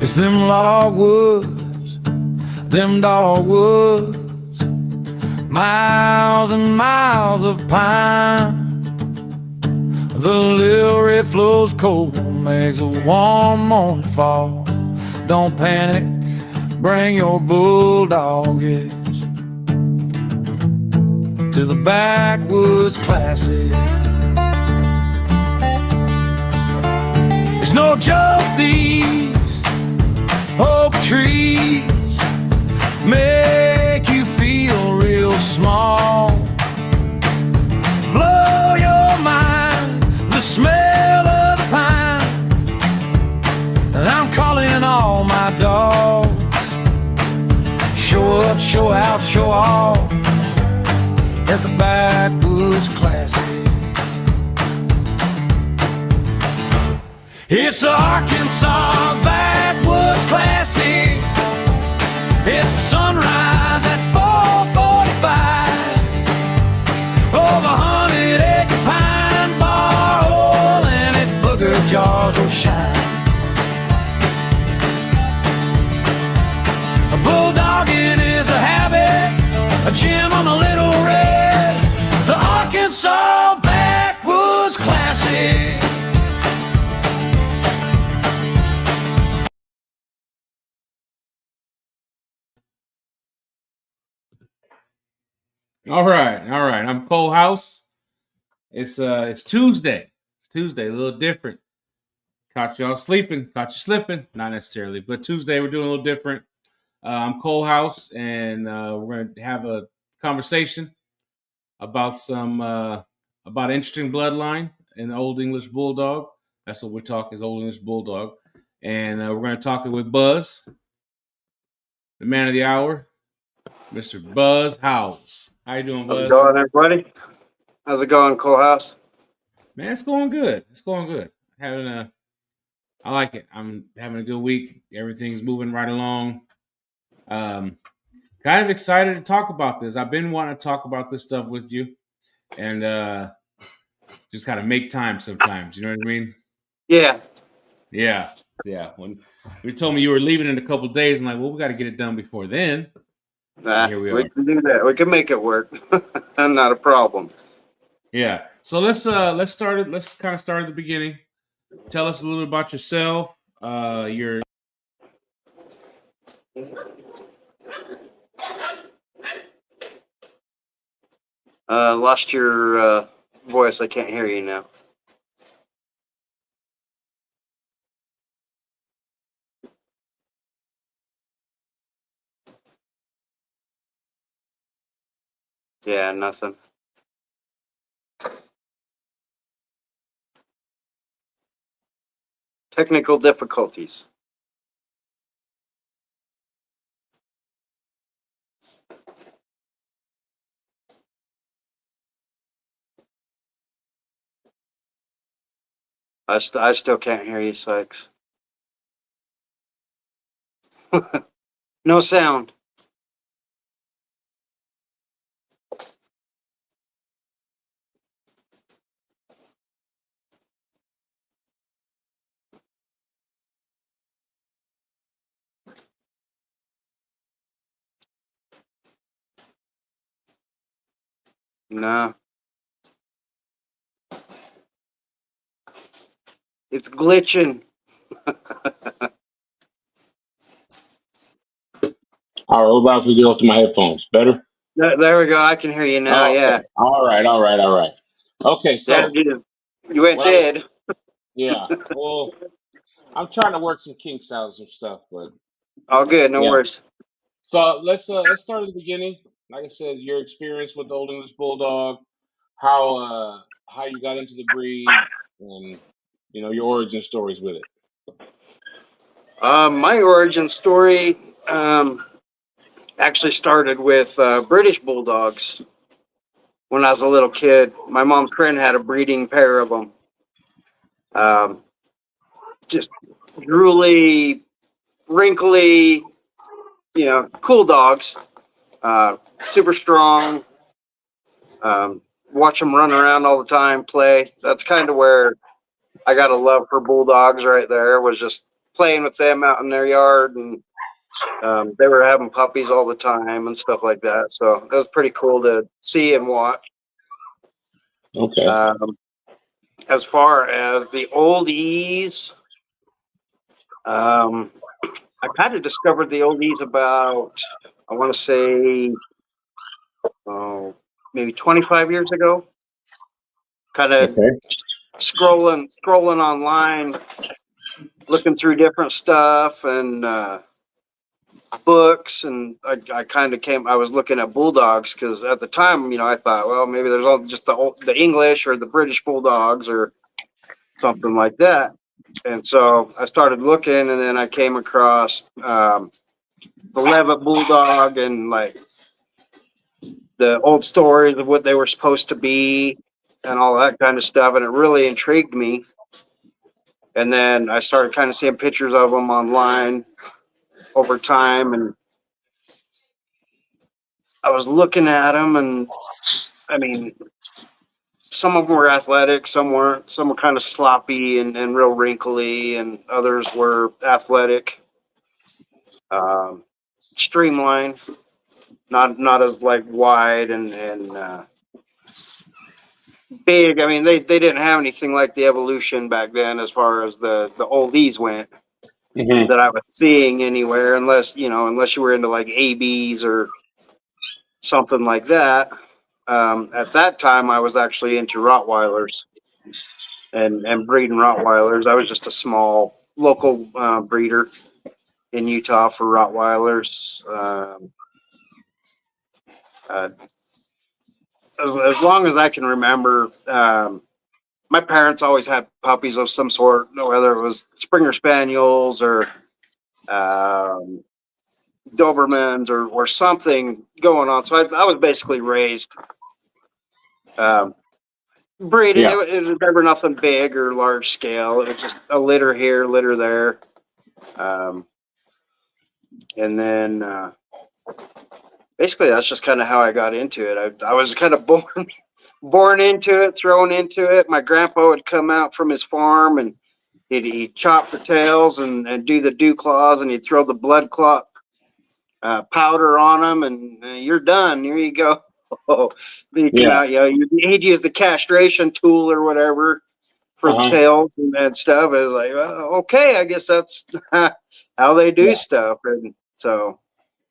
It's them logwoods, them dogwoods, miles and miles of pine. The little red flows cold, makes a warm morning fall. Don't panic, bring your Buldogges to the backwoods classic. It's no joke, these oak trees make you feel real small. Blow your mind, the smell of the pine. And I'm calling all my dogs. Show up, show out, show off at the backwoods classic. It's the Arkansas Backwoods Classic. It's the sunrise at 4:45 over 100-acre pine bar hole, and its booger jaws will shine. Bulldogging is a habit, a gem on the little red. The Arkansas Backwoods Classic. All right. I'm Cole House. It's Tuesday. It's Tuesday, a little different. Caught y'all sleeping, caught you slipping. Not necessarily, but Tuesday we're doing a little different. I'm Cole House, and we're going to have a conversation about about interesting bloodline in the Old English Bulldog. That's what we're talking, is Old English Bulldog. And we're going to talk it with Buzz, the man of the hour, Mr. Buzz Howells. How you doing, Buzz? How's it going, everybody? How's it going, Cole House? Man, it's going good. It's going good. I like it. I'm having a good week. Everything's moving right along. Kind of excited to talk about this. I've been wanting to talk about this stuff with you, and just kind of make time sometimes. You know what I mean? Yeah. When you told me you were leaving in a couple of days, I'm like, well, we got to get it done before then. Here we can do that. We can make it work. Not a problem. Yeah. So let's start it. Let's kind of start at the beginning. Tell us a little bit about yourself. Your lost your voice. I can't hear you now. Yeah, nothing. Technical difficulties. I still can't hear you, Sykes. No sound. No. It's glitching. All right, what about if we go to my headphones? Better? There we go. I can hear you now. Okay. Yeah. All right. Okay, so you went dead. Yeah. Well, I'm trying to work some kinks out and some stuff, but All good. No worries. So let's start at the beginning. Like I said, your experience with the Old English Bulldog, how you got into the breed, and your origin stories with it. My origin story actually started with British Bulldogs when I was a little kid. My mom's friend had a breeding pair of them. Just drooly, wrinkly, cool dogs. Super strong. Watch them run around all the time, play. That's kind of where I got a love for Bulldogs right there, was just playing with them out in their yard, and they were having puppies all the time and stuff like that. So it was pretty cool to see and watch. Okay. As far as the oldies, I kind of discovered the oldies about, I want to say, maybe 25 years ago. Kind of scrolling online, looking through different stuff and books, and I kind of I was looking at bulldogs because at the time, I thought, well, maybe there's all just the English or the British bulldogs or something like that. And so I started looking, and then I came across the Levitt Bulldog and like the old stories of what they were supposed to be and all that kind of stuff. And it really intrigued me. And then I started kind of seeing pictures of them online over time. And I was looking at them, and I mean, some of them were athletic, some weren't. Some were kind of sloppy and real wrinkly, and others were athletic, streamlined, not as like wide and big. I mean, they didn't have anything like the Evolution back then as far as the oldies went that I was seeing anywhere, unless you were into like ABs or something like that. At that time, I was actually into Rottweilers and breeding Rottweilers. I was just a small local breeder in Utah for Rottweilers. As long as I can remember, my parents always had puppies of some sort, whether it was Springer Spaniels or Dobermans or something going on. So I was basically raised breeding. Yeah. It was never nothing big or large scale. It was just a litter here, litter there. And then basically that's just kind of how I got into it. I was kind of born into it, thrown into it. My grandpa would come out from his farm, and he'd chop the tails and do the dew claws, and he'd throw the blood clot powder on them, and you're done. Here you go. He'd come out, he'd use the castration tool or whatever for the tails and stuff. It was like, well, okay, I guess that's how they do stuff. And so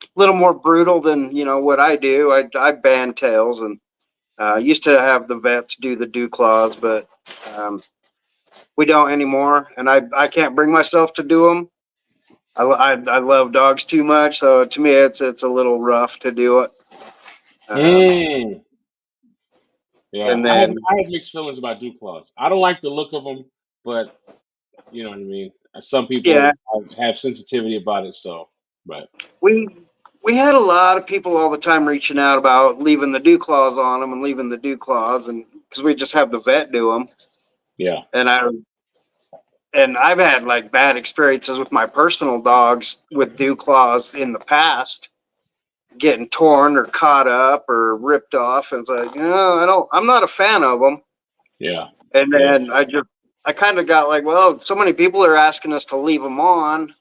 a little more brutal than, what I do. I band tails, and used to have the vets do the dew claws, but we don't anymore. And I can't bring myself to do them. I love dogs too much, so to me it's a little rough to do it. Yeah, and then I have mixed feelings about dew claws. I don't like the look of them, but you know what I mean. Some people have sensitivity about it, so. But we had a lot of people all the time reaching out about leaving the dew claws on them and leaving the dew claws, and because we just have the vet do them. Yeah, and I've had like bad experiences with my personal dogs with dew claws in the past, getting torn or caught up or ripped off. And it's like, I'm not a fan of them. Yeah. And then I kind of got like, well, so many people are asking us to leave them on.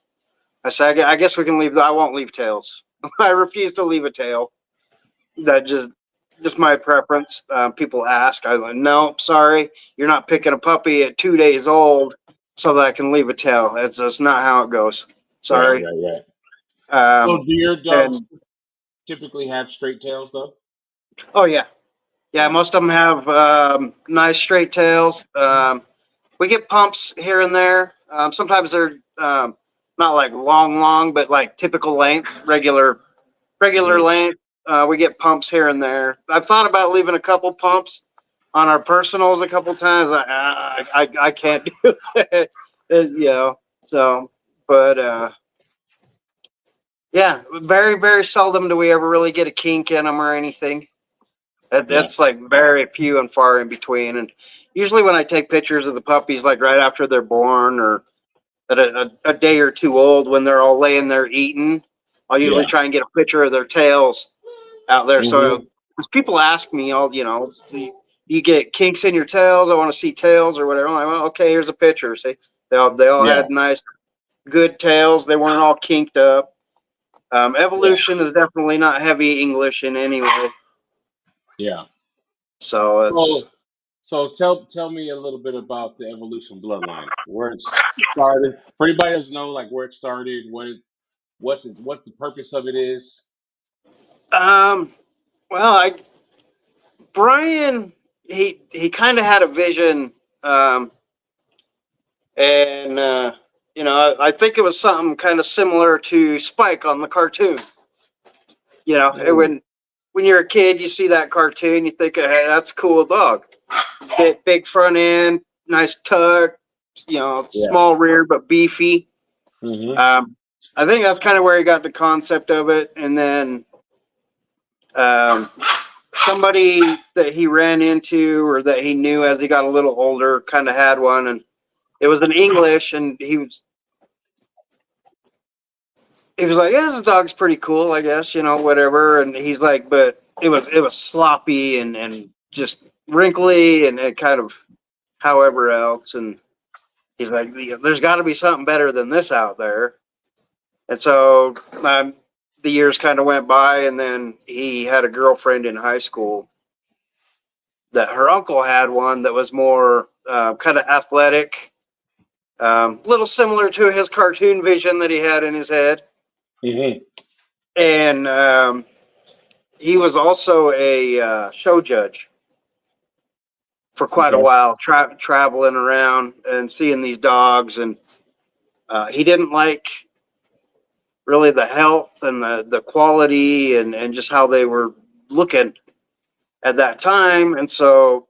I said, I guess we can leave. I won't leave tails. I refuse to leave a tail. That just my preference. People ask, I like, no, sorry, you're not picking a puppy at 2 days old so that I can leave a tail. That's just not how it goes. Sorry. Right. So do your dogs typically have straight tails though? Oh yeah. Most of them have nice straight tails. We get pumps here and there. Sometimes they're not like long, but like typical length, regular length. We get pumps here and there. I've thought about leaving a couple pumps on our personals a couple times. I can't do it, So, but very, very seldom do we ever really get a kink in them or anything. That's like very few and far in between. And usually when I take pictures of the puppies, like right after they're born or at a day or two old, when they're all laying there eating, I'll usually try and get a picture of their tails out there. So because people ask me, you get kinks in your tails? I want to see tails or whatever. I'm like, well, okay, here's a picture. See, they all had nice good tails. They weren't all kinked up. Evolution is definitely not heavy English in any way. Yeah. So it's So tell me a little bit about the Evolution bloodline, where it started. For anybody who doesn't know, like where it started, what the purpose of it is. um well I Brian, he kind of had a vision, and I think it was something kind of similar to Spike on the cartoon. Mm, When you're a kid, you see that cartoon, you think, hey, that's a cool dog. Big front end, nice tuck, yeah. small rear but beefy. Hmm. I think that's kind of where he got the concept of it, and then um, somebody that he ran into or that he knew as he got a little older kind of had one, and it was in English, and he was like, yeah, this dog's pretty cool, I guess, whatever. And he's like, but it was sloppy and just wrinkly and it kind of however else. And he's like, there's got to be something better than this out there. And so the years kind of went by, and then he had a girlfriend in high school that her uncle had one that was more kind of athletic, little similar to his cartoon vision that he had in his head. Hmm. And he was also a show judge for quite a Okay. while, traveling around and seeing these dogs. And he didn't like really the health and the quality and just how they were looking at that time. And so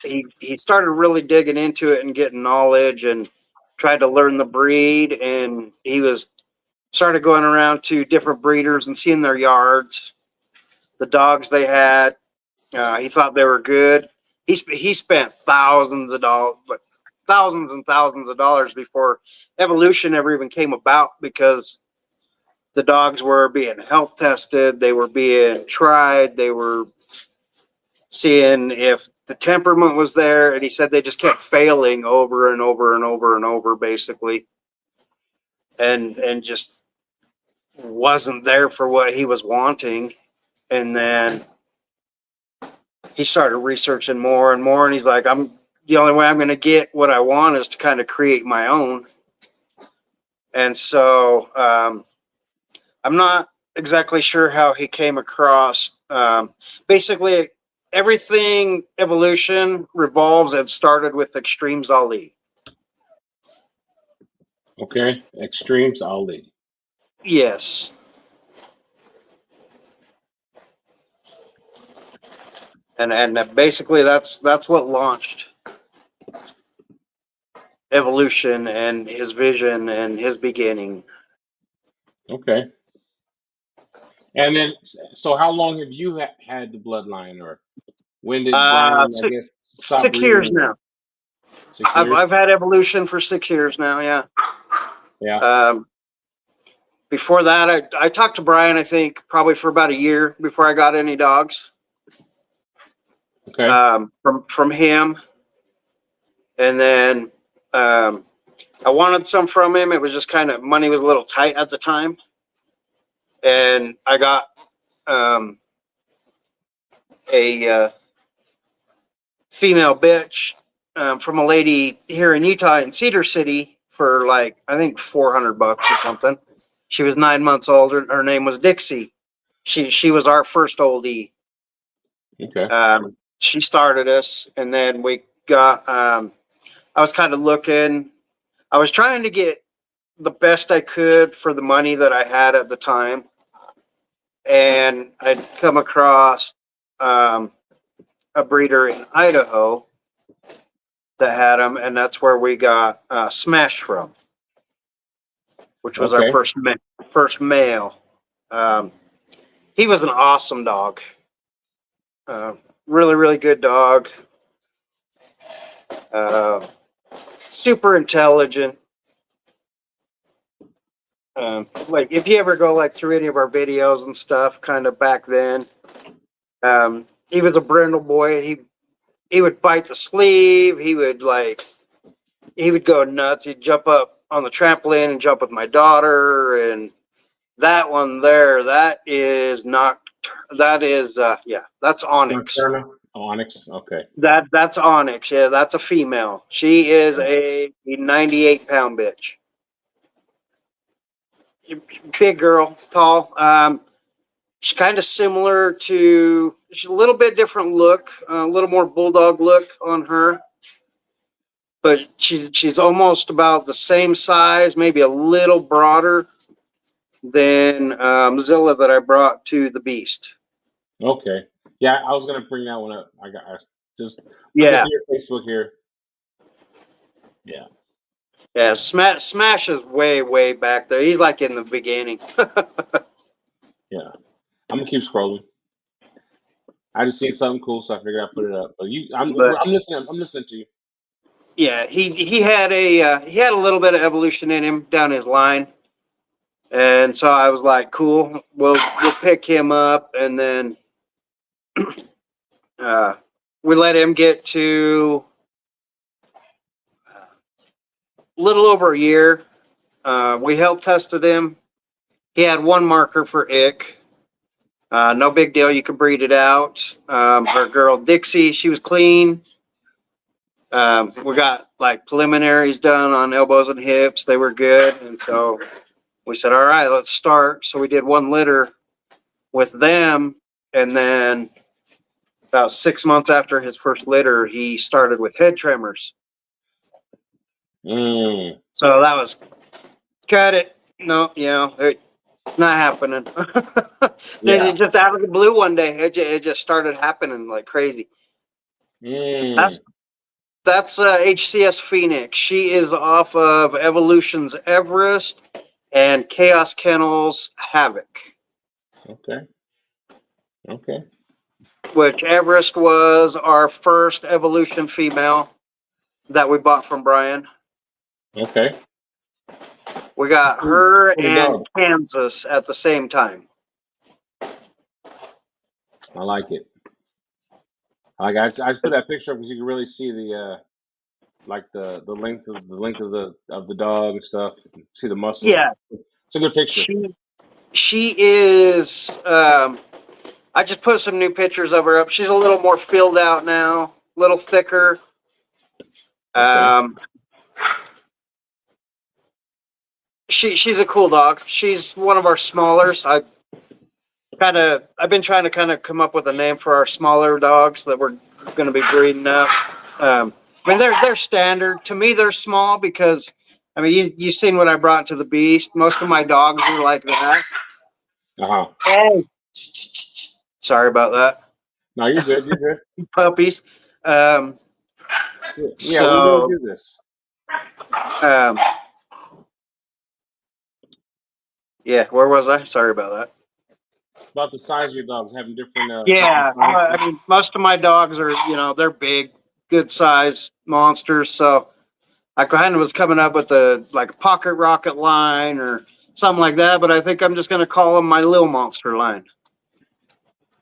he started really digging into it and getting knowledge and tried to learn the breed. And he started going around to different breeders and seeing their yards, the dogs they had. He thought they were good. He spent thousands of dollars, but thousands and thousands of dollars before Evolution ever even came about, because the dogs were being health tested, they were being tried, they were seeing if the temperament was there, and he said they just kept failing over and over and over and over, basically, and just wasn't there for what he was wanting. And then he started researching more and more, and he's like, the only way I'm going to get what I want is to kind of create my own. And so I'm not exactly sure how he came across. Basically, everything Evolution revolves and started with Extremes Ali. Okay. Extremes Olde. Yes. And basically that's what launched Evolution and his vision and his beginning. Okay. And then, so how long have you had the bloodline, or when did Brian, I Six, guess, stop 6 years breeding? Or now. 6 years? I've had Evolution for 6 years now. Yeah. Yeah. Before that, I talked to Brian, I think probably for about a year before I got any dogs, Okay. from him. And then I wanted some from him. It was just kind of, money was a little tight at the time. And I got a female bitch from a lady here in Utah in Cedar City for like, I think $400 or something. She was 9 months old. Her name was Dixie. She was our first oldie. Okay. She started us, and then we got. I was kind of looking. I was trying to get the best I could for the money that I had at the time, and I'd come across a breeder in Idaho that had them, and that's where we got Smash from, which was our Okay. first male. He was an awesome dog. Really, really good dog. Super intelligent. Like if you ever go like through any of our videos and stuff, kind of back then, he was a brindle boy. He would bite the sleeve. He would go nuts. He'd jump up on the trampoline and jump with my daughter. And that one there, that is not. That is that's Onyx. Nocturna? Onyx. Okay. That's Onyx. Yeah, that's a female. She is a 98-pound bitch. Big girl, tall. She's kind of similar to. She's a little bit different look, a little more bulldog look on her. But she's almost about the same size, maybe a little broader than Zilla that I brought to the Beast. Okay. Yeah, I was gonna bring that one up. I just Yeah. look at your Facebook here. Yeah. Yeah, Smash is way back there. He's like in the beginning. Yeah. I'm gonna keep scrolling. I just seen something cool, so I figured I'd put it up. But I'm listening. I'm listening to you. Yeah, he had a little bit of evolution in him down his line, and so I was like, cool, we'll pick him up, and then we let him get to a little over a year. We health tested him. He had one marker for ick. No big deal. You can breed it out. Our girl Dixie, she was clean. We got like preliminaries done on elbows and hips. They were good. And so we said, all right, let's start. So we did one litter with them. And then about 6 months after his first litter, he started with head tremors. So that was cut it. No, it's not happening. It just out of the blue one day, it just started happening like crazy. That's HCS Phoenix. She is off of Evolution's Everest and Chaos Kennels Havoc. Okay. Which Everest was our first Evolution female that we bought from Brian. Okay. We got her and Kansas at the same time. I like it. I just put that picture up because you can really see the the length of the dog and stuff. See the muscle. Yeah, it's a good picture. She is. I just put some new pictures of her up. She's a little more filled out now, a little thicker. She's a cool dog. She's one of our smallers. I've been trying to kind of come up with a name for our smaller dogs that we're going to be breeding up. I mean, they're standard. To me, they're small because, I mean, you seen what I brought to the Beast. Most of my dogs are like that. Hey. Sorry about that. No, you're good. You're good. Puppies. Yeah, so, we do this. Yeah, where was I? Sorry about that. About the size of your dogs, having different. Yeah, different I mean, most of my dogs are, they're big, good size monsters. So I kind of was coming up with a pocket rocket line or something like that. But I think I'm just going to call them my little monster line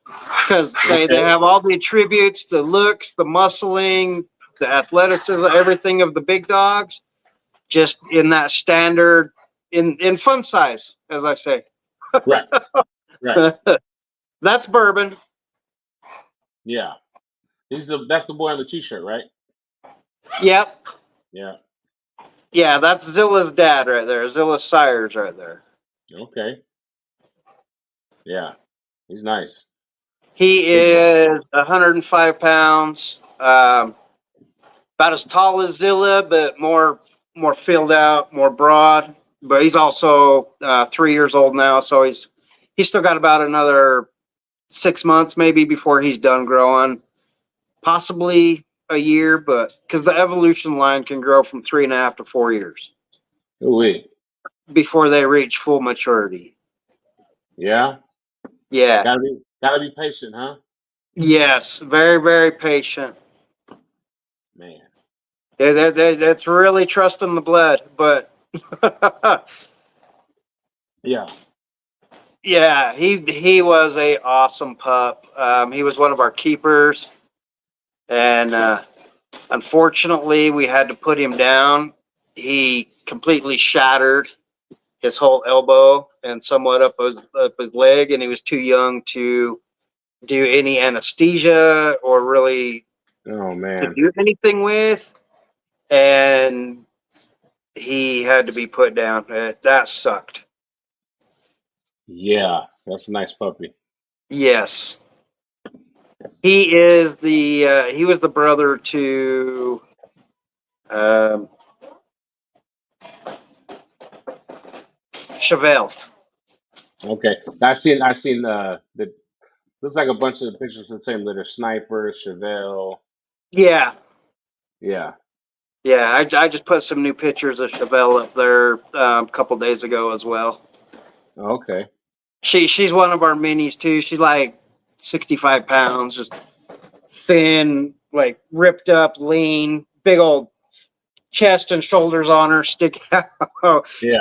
because they have all the attributes, the looks, the muscling, the athleticism, everything of the big dogs, just in that standard, in fun size, as I say. Right. That's Bourbon. Yeah. That's the boy on the t-shirt, right? Yep. Yeah. Yeah, that's Zilla's dad right there. Zilla's sires right there. Okay. Yeah. He's nice. He is 105 pounds. About as tall as Zilla, but more filled out, more broad. But he's also 3 years old now, so he's still got about another 6 months maybe before he's done growing. Possibly a year, but because the Evolution line can grow from 3.5 to 4 years. Ooh-wee. Before they reach full maturity. Yeah. Yeah. Gotta be patient, huh? Yes, very, very patient. Man. That's really trusting the blood, but yeah. Yeah, he was a awesome pup. He was one of our keepers, and unfortunately, we had to put him down. he completely shattered his whole elbow and somewhat up his leg, and he was too young to do any anesthesia or really Oh to man. do anything with, and he had to be put down. That sucked. Yeah, that's a nice puppy. Yes, he is the he was the brother to Chevelle. Okay. I seen the looks like a bunch of the pictures of the same litter. Sniper, Chevelle. Yeah, Yeah. yeah. I just put some new pictures of Chevelle up there a couple days ago as well. Okay. She's one of our minis too. She's like 65 pounds, just thin, like ripped up, lean, big old chest and shoulders on her stick out. Yeah.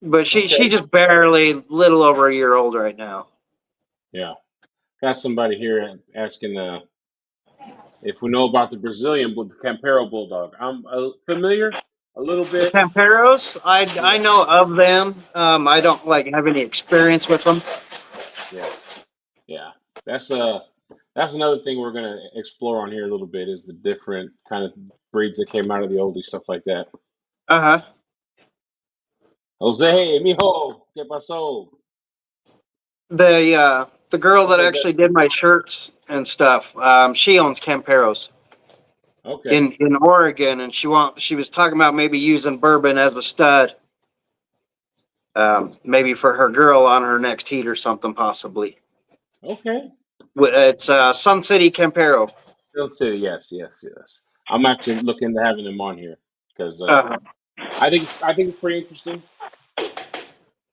But she Okay. just barely little over a year old right now. Yeah. Got somebody here asking if we know about the Brazilian the Campero Bulldog. I'm familiar a little The bit. Camperos, Yeah. I know of them. I don't like have any experience with them. Yeah. Yeah. That's that's another thing we're gonna explore on here a little bit is the different kind of breeds that came out of the oldie, stuff like that. Uh-huh. Jose, mijo, ¿qué pasó? The girl that Okay, actually did my shirts and stuff, she owns Camperos okay, in Oregon, and she was talking about maybe using bourbon as a stud, maybe for her girl on her next heat or something possibly. okay. It's Sun City Campero. Still City, yes, yes, yes. I'm actually looking to having them on here because Uh, I think it's pretty interesting.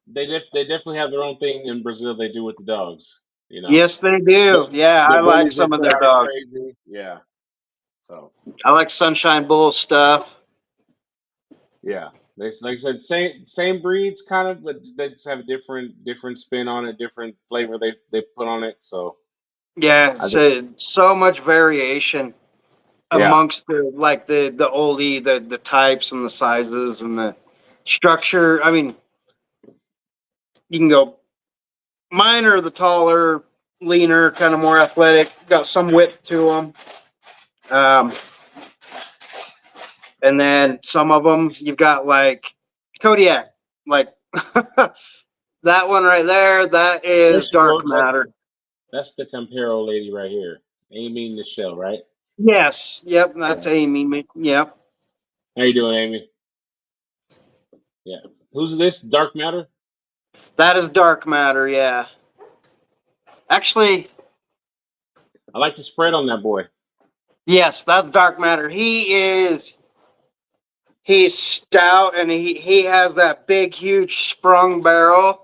They definitely have their own thing in Brazil. They do with the dogs. You know, yes, they do. Yeah, the I like bullies they some of put their out are dogs. crazy. Yeah. So I like Sunshine Bull stuff. yeah, they like I said, same breeds kind of, but they just have a different spin on it, different flavor they put on it. So Yeah, I think so much variation yeah, amongst the oldie, the types and the sizes and the structure. I mean, you can go mine are the taller, leaner, kind of more athletic, got some width to them. Um, and then some of them you've got like Kodiak, like that one right there. That is there's dark folks. matter. That's the Campero lady right here, Amy Michelle, right? Yes, yep, Yeah. that's Amy. Yep, How you doing, Amy? Yeah. Who's this? Dark Matter? that is dark matter. Yeah, actually, I like the spread on that boy. yes, that's dark matter. He's stout and he has that big, huge sprung barrel,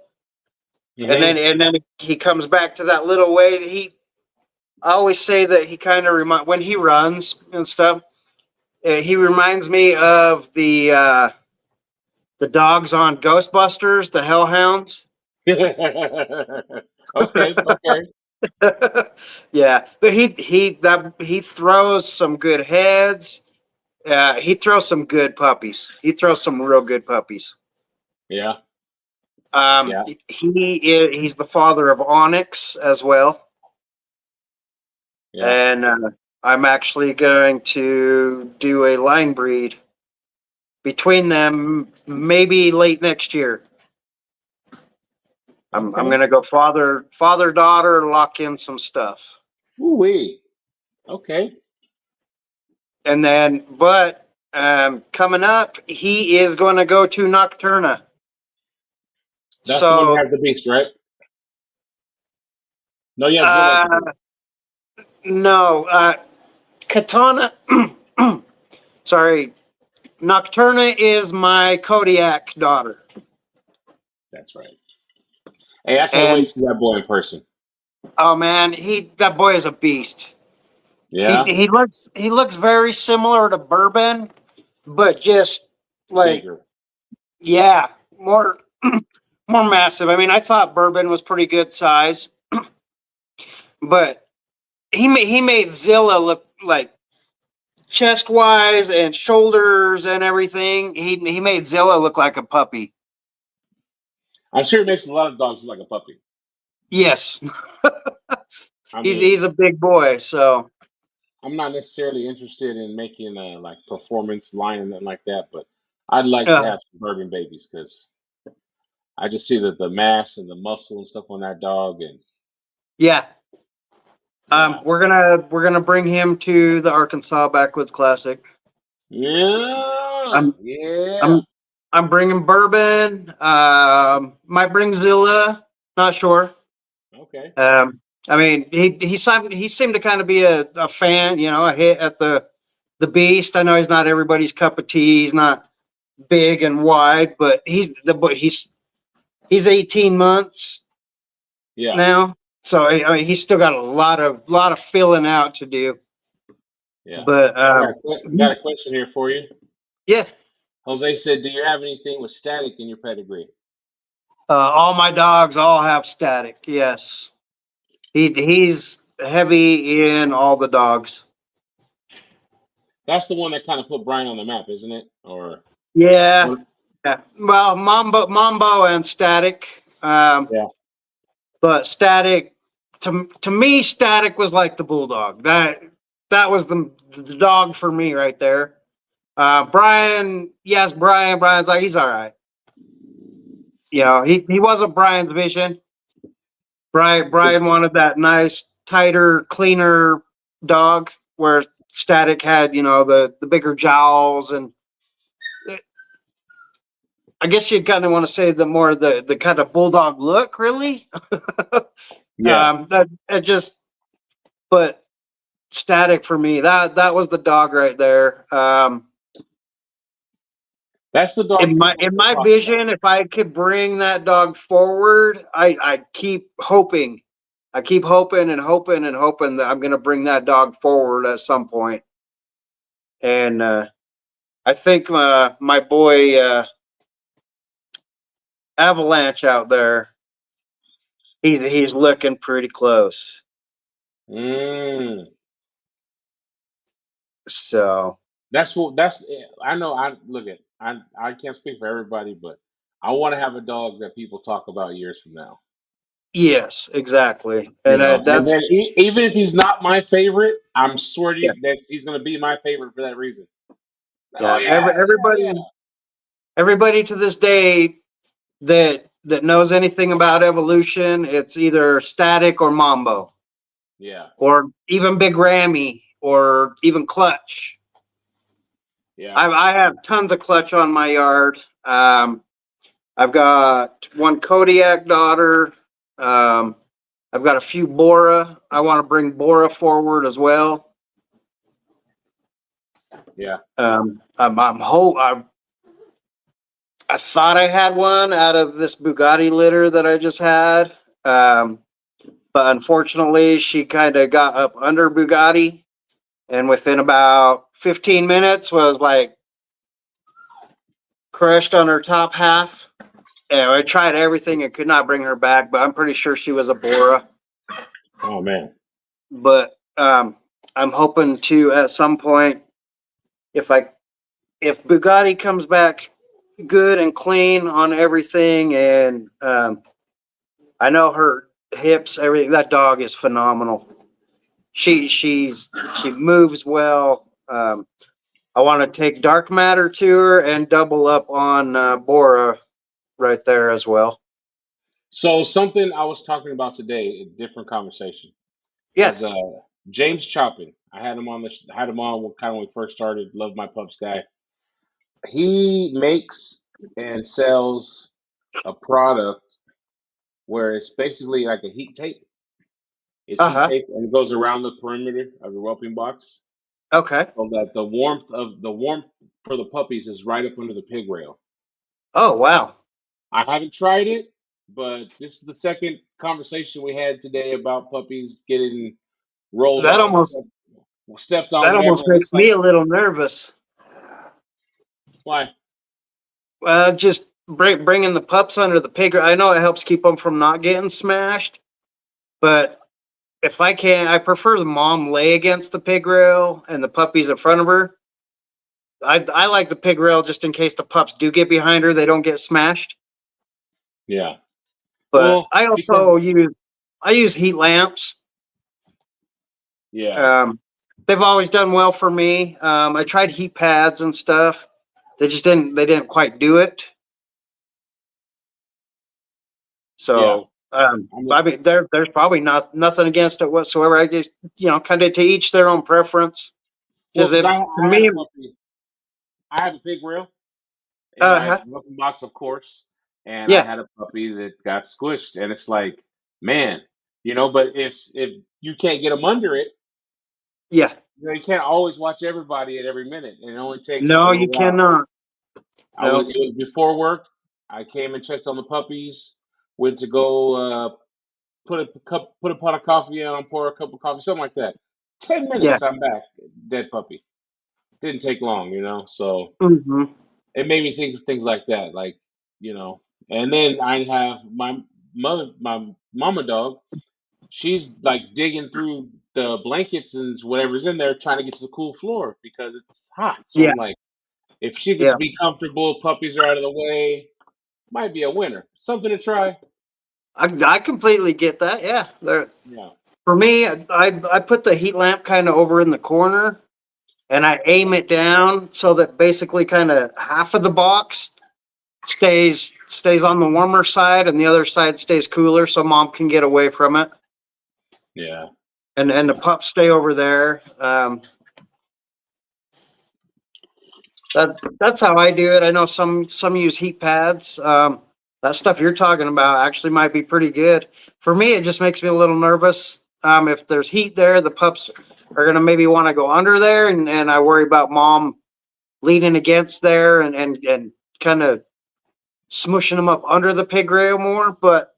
Hmm. and then he comes back to that little weight. I always say that he kind of when he runs and stuff. He reminds me of the dogs on Ghostbusters, the Hellhounds. Okay, okay. Yeah, but he throws some good heads. He throws some good puppies. He throws some real good puppies. Yeah, Um, yeah. he's the father of Onyx as well, Yeah. and I'm actually going to do a line breed between them, maybe late next year. I'm Okay. gonna go father daughter, lock in some stuff, Ooh wee. Okay. and then coming up, he is going to go to Nocturna. That's the one So that has the beast, right? No, yeah, Zilla has the uh, beast. no, Katana. Sorry, Nocturna is my Kodiak daughter, That's right. Hey, I can't wait and to see that boy in person. oh man, that boy is a beast. Yeah? He looks very similar to Bourbon, but just like Bigger. yeah, more more massive. I mean, I thought Bourbon was pretty good size, but he made Zilla look like chest wise and shoulders and everything. He made Zilla look like a puppy. I'm sure it makes a lot of dogs look like a puppy. Yes, I he's mean, he's a big boy. So I'm not necessarily interested in making a like performance line and nothing like that, but I'd like to uh, have suburban babies because I just see that the mass and the muscle and stuff on that dog, and yeah, yeah, we're gonna bring him to the Arkansas Backwoods Classic. yeah, I'm yeah. I'm I'm bringing Bourbon. Might bring Zilla. Not sure. Okay, I mean, he seemed to kind of be a fan, a hit at the Beast. I know he's not everybody's cup of tea. He's not big and wide, but he's 18 months yeah. now, so I mean, he's still got a lot of filling out to do. Yeah. But I got a question here for you. yeah, Jose said, "Do you have anything with static in your pedigree?" all my dogs all have static. Yes, he's heavy in all the dogs. That's the one that kind of put Brian on the map, isn't it? Yeah, Or yeah. Well, Mambo, and Static. yeah, But Static, to me, Static was like the Bulldog. That was the dog for me right there. Brian, yes, Brian's like he's all right. He wasn't Brian's vision. Brian wanted that nice, tighter, cleaner dog, where Static had the bigger jowls, and I guess you'd kind of want to say the kind of bulldog look, really. yeah. That just, but Static for me, that was the dog right there. That's the dog In my people in are my talking about. vision, if I could bring that dog forward, I keep hoping. I keep hoping and hoping and hoping that I'm going to bring that dog forward at some point. And I think my boy Avalanche out there, he's looking pretty close. Mm. So That's what. That's. I know. I look at. I can't speak for everybody, but I want to have a dog that people talk about years from now. yes, exactly. You And know, and that's then even if he's not my favorite, I'm sure yeah, that he's going to be my favorite for that reason. Oh yeah. yeah, yeah, Everybody to this day that knows anything about evolution, it's either Static or Mambo, yeah, or even Big Rammy, or even Clutch. yeah, I have tons of Clutch on my yard. I've got one Kodiak daughter. I've got a few Bora. I want to bring Bora forward as well. yeah. I thought I had one out of this Bugatti litter that I just had. But unfortunately, she kind of got up under Bugatti, and within about 15 minutes was like crushed on her top half. And I tried everything and could not bring her back, but I'm pretty sure she was a Bora. Oh man, But I'm hoping to at some point, if Bugatti comes back good and clean on everything, and I know her hips, everything. That dog is phenomenal. She moves well. I want to take Dark Matter to her and double up on Bora right there as well. so something I was talking about today, a different conversation, Yeah. is James Choppin. I had him on had him on when, kind of when we first started. Love my pups guy. He makes and sells a product where it's basically like a heat tape. It's Uh heat huh. tape and it goes around the perimeter of the whelping box, Okay. so that the warmth for the puppies is right up under the pig rail. Oh wow. I haven't tried it, but this is the second conversation we had today about puppies getting rolled That on, almost stepped on, that whatever. almost And it's makes like, me a little nervous. why? Just bringing the pups under the pig. I know it helps keep them from not getting smashed, but if I can, I prefer the mom lay against the pig rail and the puppies in front of her. I like the pig rail just in case the pups do get behind her, they don't get smashed. Yeah. But Well, I because also use heat lamps. yeah, They've always done well for me. I tried heat pads and stuff. They didn't quite do it. yeah. So, I'm I just mean, there's probably nothing against it whatsoever. I just, kind of to each their own preference. well Because because for I had a me, puppy. I have a pig rail in my huh, welcome box, of course, and I yeah, had a puppy that got squished, and it's like, man, but if you can't get them under it, yeah. you can't always watch everybody at every minute, and it only takes a No, little you while. cannot. No, It was before work. I came and checked on the puppies. Went to go put a pot of coffee in, pour a cup of coffee, something like that. 10 minutes, yeah. I'm back, dead puppy. Didn't take long, So Hmm. it made me think of things like that, like you know. And then I have my mama dog. She's like digging through the blankets and whatever's in there, trying to get to the cool floor because it's hot. So Yeah, I'm like, if she yeah. could be comfortable, puppies are out of the way, might be a winner. Something to try. I completely get that. Yeah, Yeah, for me, I put the heat lamp kind of over in the corner, and I aim it down so that basically kind of half of the box stays on the warmer side, and the other side stays cooler, so mom can get away from it, yeah, and the yeah, pups stay over there. That's how I do it. I know some use heat pads. That stuff you're talking about actually might be pretty good. For me, it just makes me a little nervous. If there's heat there, the pups are gonna maybe want to go under there, and I worry about mom leaning against there and kind of smushing them up under the pig rail more. But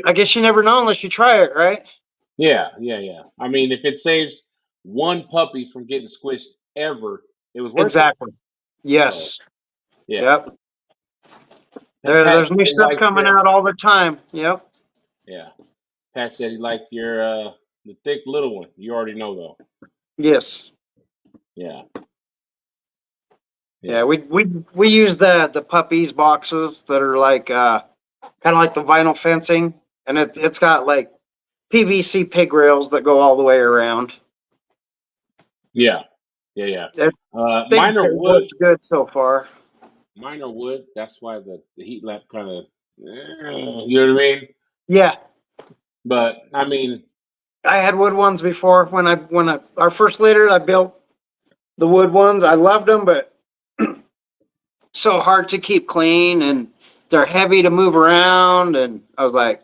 I guess you never know unless you try it, right? yeah, yeah, yeah. I mean, if it saves one puppy from getting squished ever, it was worth it. Exactly. So Yes. yeah. Yep. There's new He stuff likes coming your out all the time. Yep. yeah. Pat said he liked your the thick little one. You already know though. Yes. Yeah, Yeah, yeah, we use the puppies boxes that are like kind of like the vinyl fencing, and it's got like PVC pig rails that go all the way around. yeah, yeah, yeah. I think Mine are it wood. works good so far. Mine are wood. That's why the heat lamp kind of, you know what I mean? Yeah, But I mean, I had wood ones before when I our first litter I built the wood ones. I loved them, but so hard to keep clean, and they're heavy to move around. And I was like,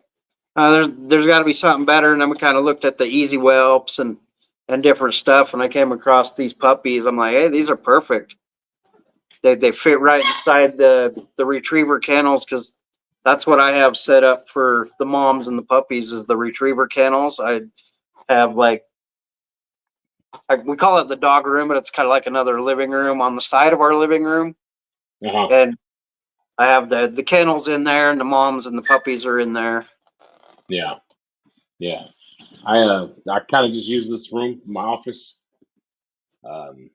there's got to be something better. And then we kind of looked at the easy whelps and different stuff, and I came across these puppies. I'm like, hey, these are perfect. They fit right inside the retriever kennels, because that's what I have set up for the moms and the puppies is the retriever kennels. I have we call it the dog room, but it's kind of like another living room on the side of our living room. uh-huh. And I have the kennels in there, and the moms and the puppies are in there. Yeah, yeah. I kind of just use this room for my office. Um,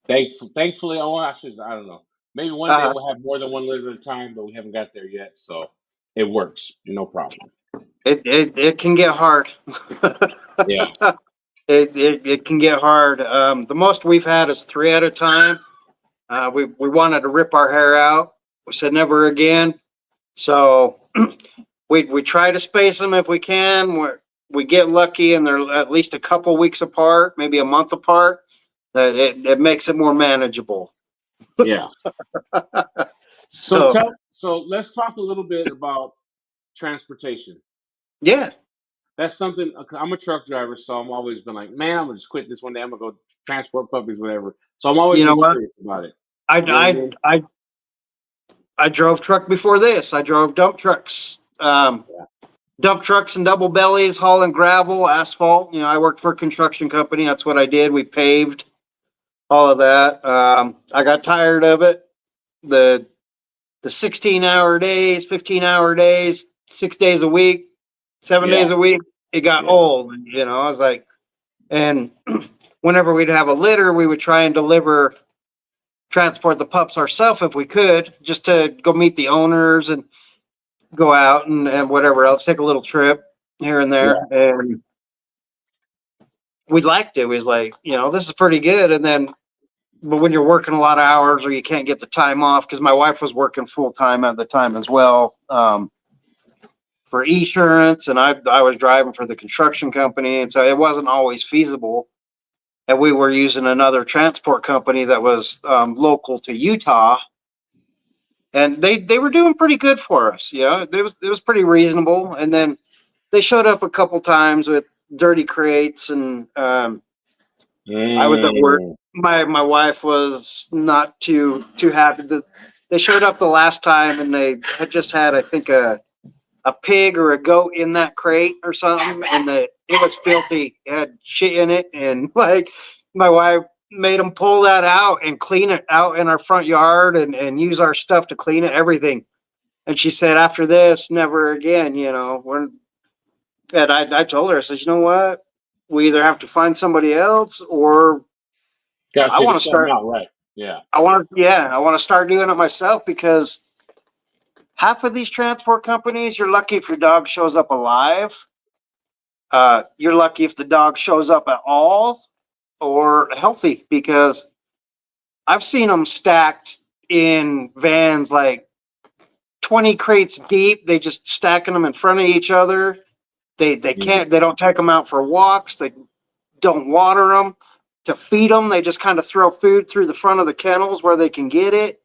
thankfully, I don't know. Maybe one day Uh, we'll have more than one litter at a time, but we haven't got there yet, so it works. No problem. it can get hard. Yeah, It can get hard. The most we've had is three at a time. We wanted to rip our hair out. We said never again. So we try to space them if we can. We get lucky and they're at least a couple weeks apart, maybe a month apart. That it makes it more manageable. yeah. So So let's talk a little bit about transportation. yeah, That's something I'm a truck driver, so I'm always been like, man, I'm gonna just quit this one day. I'm gonna go transport puppies, whatever. So I'm always you know been what? curious about it. I You know what I I mean? I I drove truck before this. I drove dump trucks. Yeah. Dump trucks and double bellies, hauling gravel, asphalt. I worked for a construction company. That's what I did. We paved all of that. I got tired of it. The 16-hour days, 15-hour days, 6 days a week, 7 days Yeah. a week. it got old, you know. I was like, and whenever we'd have a litter, we would try and transport the pups ourselves if we could, just to go meet the owners and go out and whatever else, take a little trip here and there. And we liked it. We was like, you know, this is pretty good. And then, but when you're working a lot of hours or you can't get the time off, because my wife was working full time at the time as well, for insurance, and I was driving for the construction company, and so it wasn't always feasible. And we were using another transport company that was local to Utah, and they were doing pretty good for us. You know, it was pretty reasonable. And then they showed up a couple times with dirty crates, and I was at work. My wife was not too happy that they showed up the last time, and they had just had, I think, a pig or a goat in that crate or something, and it was filthy. It had shit in it, and like my wife made them pull that out and clean it out in our front yard and use our stuff to clean it, everything. And she said, after this, never again, you know. And I told her, I said, you know what? We either have to find somebody else, or I want to start out right. Yeah. I want to start doing it myself, because half of these transport companies, you're lucky if your dog shows up alive. You're lucky if the dog shows up at all or healthy, because I've seen them stacked in vans like 20 crates deep. They just stacking them in front of each other. They don't take them out for walks. They don't water them to feed them. They just kind of throw food through the front of the kennels where they can get it.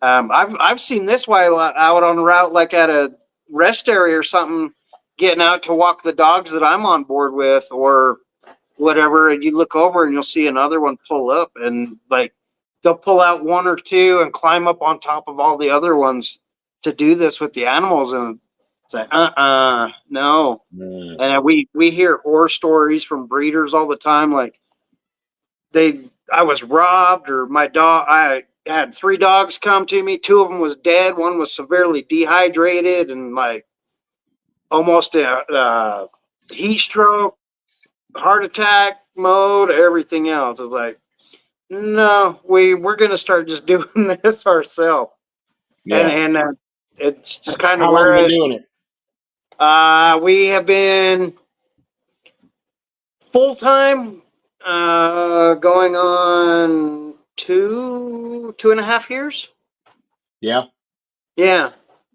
I've seen this way a lot out on the route, like at a rest area or something, getting out to walk the dogs that I'm on board with or whatever. And you look over and you'll see another one pull up, and like they'll pull out one or two and climb up on top of all the other ones to do this with the animals. And it's like, no. And we hear horror stories from breeders all the time. Like I was robbed, or I had 3 dogs come to me. 2 of them was dead. One was severely dehydrated and like almost a heat stroke, heart attack mode, everything else. It's like, no, we're going to start just doing this ourselves. Yeah. And it's just kind of how long have you been doing it? We have been full-time going on 2.5 years. Yeah.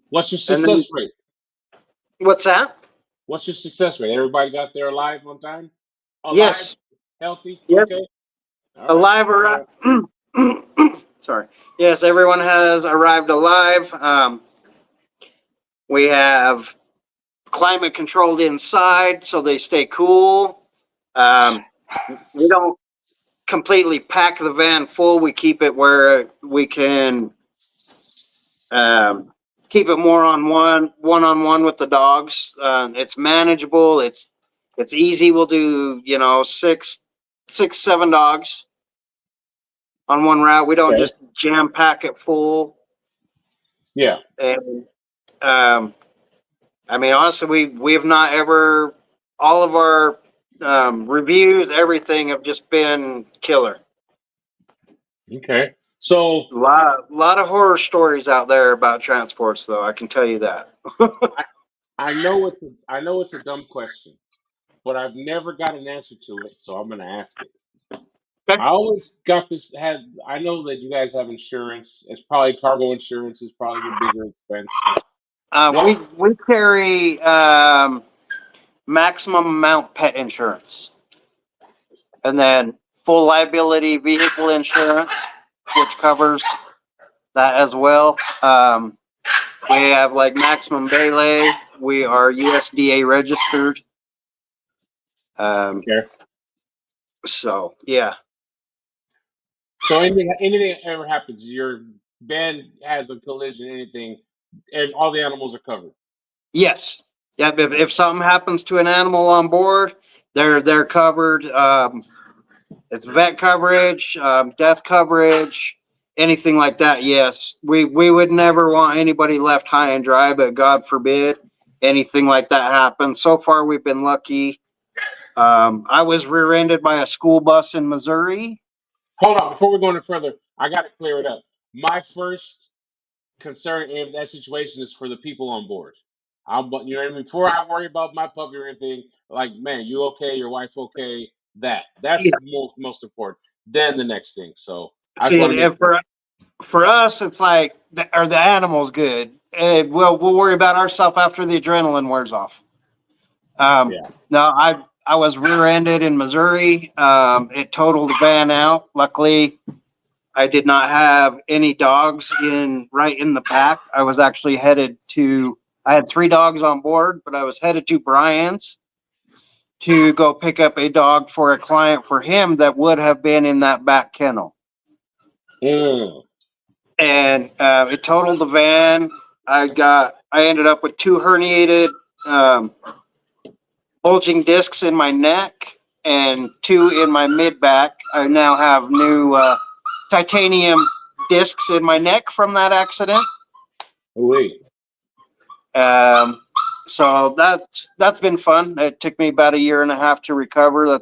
What's your success rate? What's that? What's your success rate? Everybody got there alive on time? Alive? Yes. Healthy? Yep. Okay. Alive or sorry. Yes, everyone has arrived alive. We have climate controlled inside, so they stay cool. We don't completely pack the van full. We keep it where we can keep it more one-on-one with the dogs. It's manageable. It's easy. We'll do, 6-7 dogs on one route. We don't just jam pack it full. Yeah. And I mean, honestly, we have not ever, all of our reviews, everything have just been killer. Okay. So a lot of horror stories out there about transports, though. I can tell you that. I know it's a dumb question, but I've never got an answer to it, so I'm going to ask it. Okay. I always got this. I know that you guys have insurance. It's probably cargo insurance is probably your bigger expense. We carry maximum amount pet insurance, and then full liability vehicle insurance, which covers that as well. We have like maximum belay. We are USDA registered. Okay. So yeah. So anything ever happens, your van has a collision, anything, and all the animals are covered. Yes. Yeah. If something happens to an animal on board, they're covered. It's vet coverage, death coverage, anything like that. Yes. We would never want anybody left high and dry, but God forbid anything like that happen. So far, we've been lucky. I was rear-ended by a school bus in Missouri. Hold on, before we go any further, I got to clear it up. My first concern in that situation is for the people on board. You know what I mean? Before I worry about my puppy or anything, like, man, you okay? Your wife okay? That's Yeah. most important. Then the next thing. So I just See, want to make and sure. for us, it's like, are the animals good? We'll worry about ourselves after the adrenaline wears off. Yeah. No, I was rear-ended in Missouri. It totaled the van out. Luckily, I did not have any dogs right in the back. I was actually I had 3 dogs on board, but I was headed to Brian's to go pick up a dog for a client for him that would have been in that back kennel. Mm. And it totaled the van. I ended up with 2 herniated bulging discs in my neck and 2 in my mid back. I now have new titanium discs in my neck from that accident. Wait. So that's been fun. It took me about 1.5 years to recover.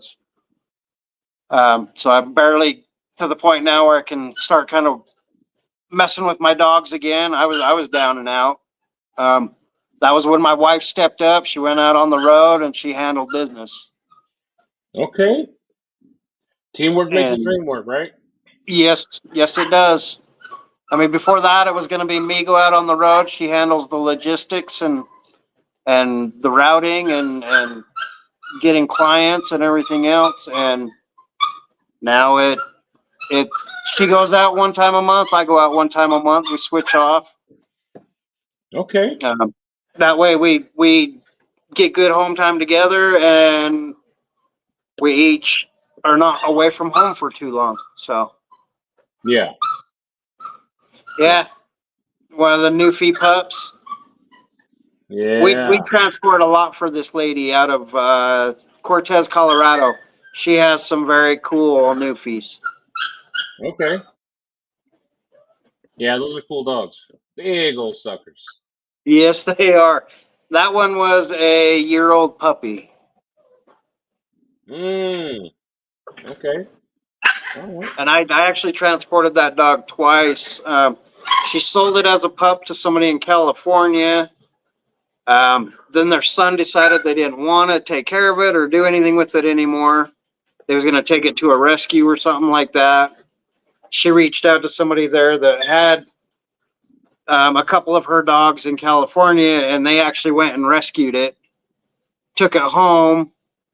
So I'm barely to the point now where I can start kind of messing with my dogs again. I was down and out. That was when my wife stepped up. She went out on the road and she handled business. Okay. Teamwork makes the And dream work, right? yes, it does. I mean, before that, it was going to be me go out on the road. She handles the logistics and the routing and getting clients and everything else. And now she goes out 1 time a month. I go out 1 time a month. We switch off. Okay. That way we get good home time together, and we each are not away from home for too long. So Yeah. yeah, one of the new fee pups. Yeah. We transport a lot for this lady out of Cortez, Colorado. She has some very cool new fees. Okay. Yeah, those are cool dogs. Big old suckers. Yes, they are. That one was a year-old puppy. Okay. All right. And I actually transported that dog twice. She sold it as a pup to somebody in California. Then their son decided they didn't want to take care of it or do anything with it anymore. They was going to take it to a rescue or something like that. She reached out to somebody there that had a couple of her dogs in California, and they actually went and rescued it, took it home.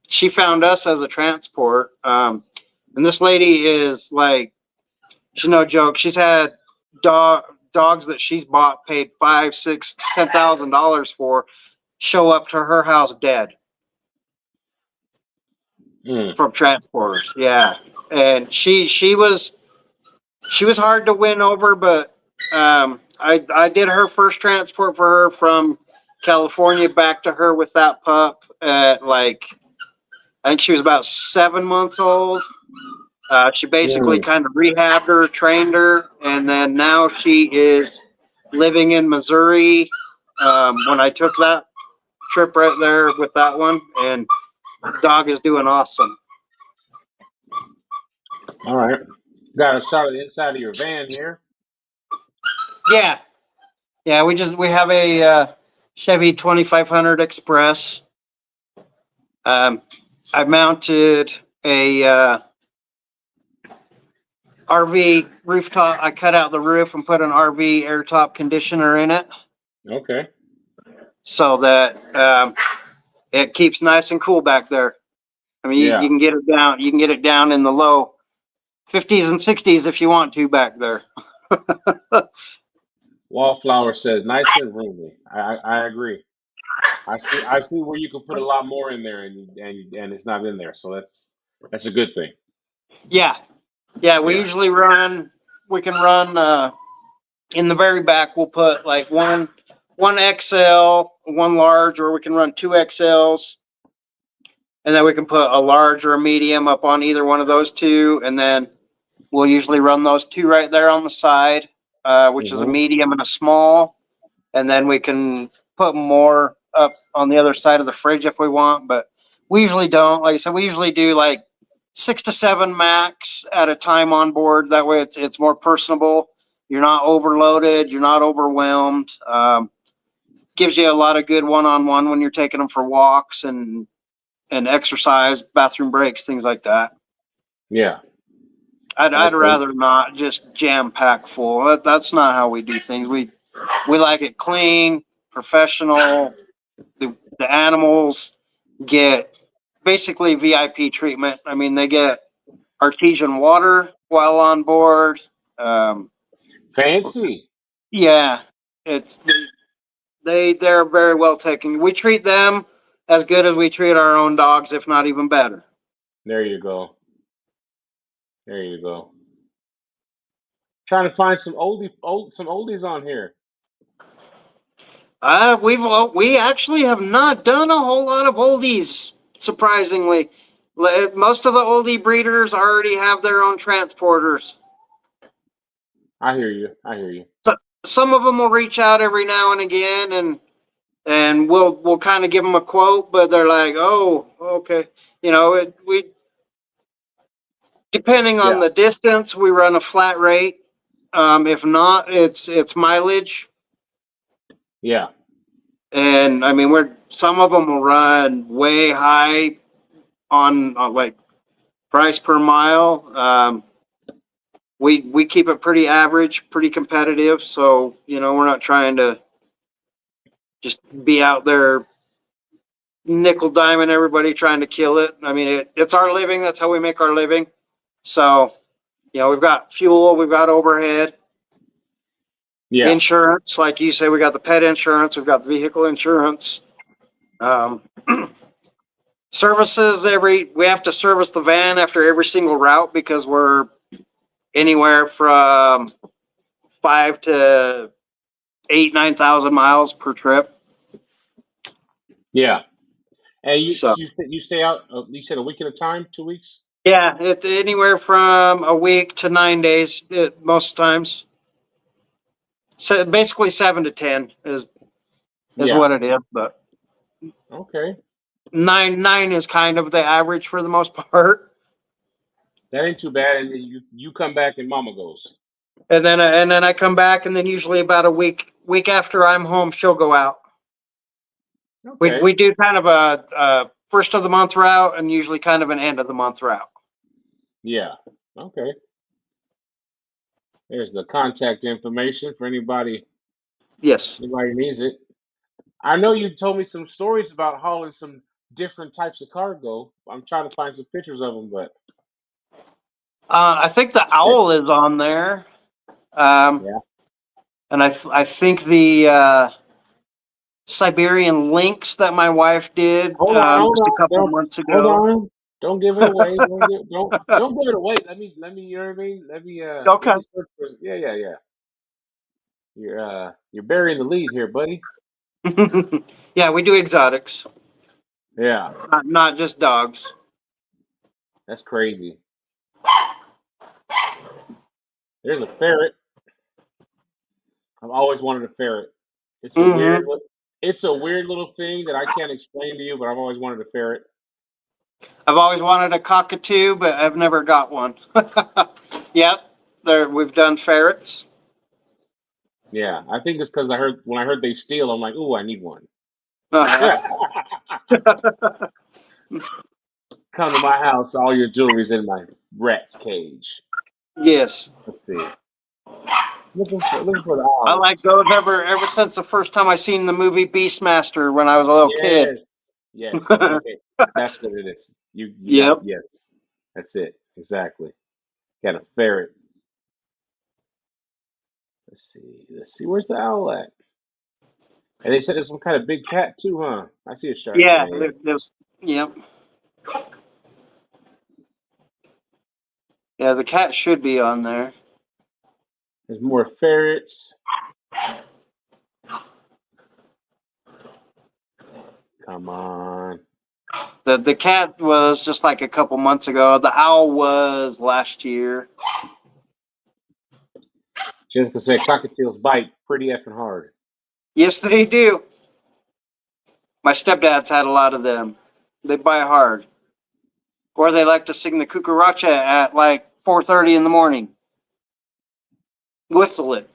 She found us as a transport. And this lady is like, she's no joke. She's had dogs that she's bought, paid $5,000, $6,000, $10,000 for, show up to her house dead from transporters. Yeah, and she was hard to win over, but I did her first transport for her from California back to her with that pup at I think she was about 7 months old. She basically kind of rehabbed her, trained her, and then now she is living in Missouri. When I took that trip right there with that one, and the dog is doing awesome. All right. Got a shot of the inside of your van here. Yeah. We have a Chevy 2500 Express. I mounted a RV rooftop. I cut out the roof and put an RV air top conditioner in it. Okay. So that it keeps nice and cool back there. I mean, you can get it down. You can get it down in the low 50s and 60s if you want to back there. Wallflower says nice and roomy. I agree. I see where you can put a lot more in there and it's not in there. So that's a good thing. Yeah. We usually we can run in the very back. We'll put like one XL, one large, or we can run 2 XLs. And then we can put a large or a medium up on either one of those 2. And then we'll usually run those 2 right there on the side, which is a medium and a small. And then we can put more up on the other side of the fridge if we want, but we usually don't. Like I said, we usually do like 6 to 7 max at a time on board. That way it's more personable. You're not overloaded. You're not overwhelmed. Gives you a lot of good one-on-one when you're taking them for walks and exercise, bathroom breaks, things like that. Yeah. I'd rather not just jam pack full. That's not how we do things. We like it clean, professional. The animals get basically VIP treatment. I mean, they get artesian water while on board. Fancy. Yeah, it's they're very well taken. We treat them as good as we treat our own dogs, if not even better. There you go. There you go. Trying to find some oldies on here. We actually have not done a whole lot of oldies, surprisingly. Most of the oldie breeders already have their own transporters. I hear you. I hear you. So some of them will reach out every now and again, and we'll kind of give them a quote, but they're like, "Oh, okay." You know, we depending on Yeah. the distance, we run a flat rate. If not, it's mileage. Yeah. And I mean, some of them will run way high on like price per mile. We keep it pretty average, pretty competitive. So, you know, we're not trying to just be out there nickel diming everybody trying to kill it. I mean, it's our living. That's how we make our living. So, you know, we've got fuel, we've got overhead, Yeah. insurance. Like you say, we got the pet insurance, we've got the vehicle insurance. Services we have to service the van after every single route because we're anywhere from 5 to 9,000 miles per trip. Yeah. And So you stay out. You said a week at a time, 2 weeks. yeah, it's anywhere from a week to 9 days most times. So basically 7 to 10 is Yeah. what it is, but Okay. nine is kind of the average for the most part. That ain't too bad. And then you come back and Mama goes. And then I come back, and then usually about a week after I'm home, she'll go out. Okay. We do kind of a first of the month route and usually kind of an end of the month route. Yeah. Okay. There's the contact information for anybody Yes. needs it. I know you told me some stories about hauling some different types of cargo. I'm trying to find some pictures of them, but I think the owl is on there. yeah. And I think the Siberian lynx that my wife did Hold on. just a couple months ago. Hold on. Don't give it away. Don't give it away. Let me. You know what I mean. Let me. Okay. Let me search for. Yeah. You're burying the lead here, buddy. Yeah, we do exotics. Yeah. Not just dogs. That's crazy. There's a ferret. I've always wanted a ferret. It's a weird. It's a weird little thing that I can't explain to you, but I've always wanted a ferret. I've always wanted a cockatoo, but I've never got one. Yep, we've done ferrets. Yeah, I think it's because when I heard they steal, I'm like, ooh, I need one. Come to my house, all your jewelry's in my rat's cage. Yes. Let's see. Looking for the owls. I like those ever since the first time I seen the movie Beastmaster when I was a little kid. Yes. Okay. That's what it is. Yep. Yes. That's it. Exactly. Got a ferret. Let's see. Where's the owl at? And they said there's some kind of big cat too, huh? I see a shark. Yeah. Yep. Yeah, the cat should be on there. There's more ferrets. Come on. The cat was just like a couple months ago. The owl was last year. Jessica said cockatiels bite pretty effing hard. Yes, they do. My stepdad's had a lot of them. They bite hard. Or they like to sing the cucaracha at like 4:30 in the morning. Whistle it.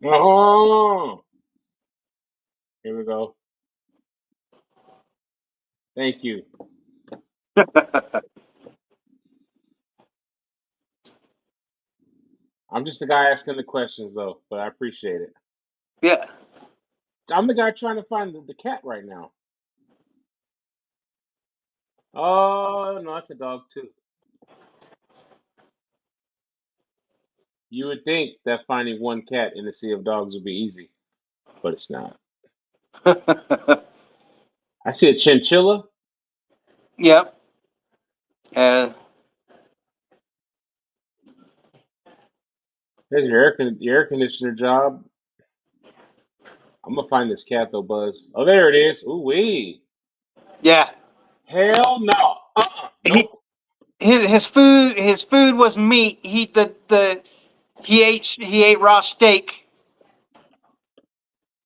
Oh, here we go. Thank you. I'm just the guy asking the questions, though, but I appreciate it. Yeah. I'm the guy trying to find the cat right now. Oh, no, that's a dog, too. You would think that finding one cat in a sea of dogs would be easy, but it's not. I see a chinchilla. Yep. And There's your air conditioner job. I'm gonna find this cat though, Buzz. Oh, there it is. Ooh wee. yeah. Hell no. He, Nope. his food was meat. He ate raw steak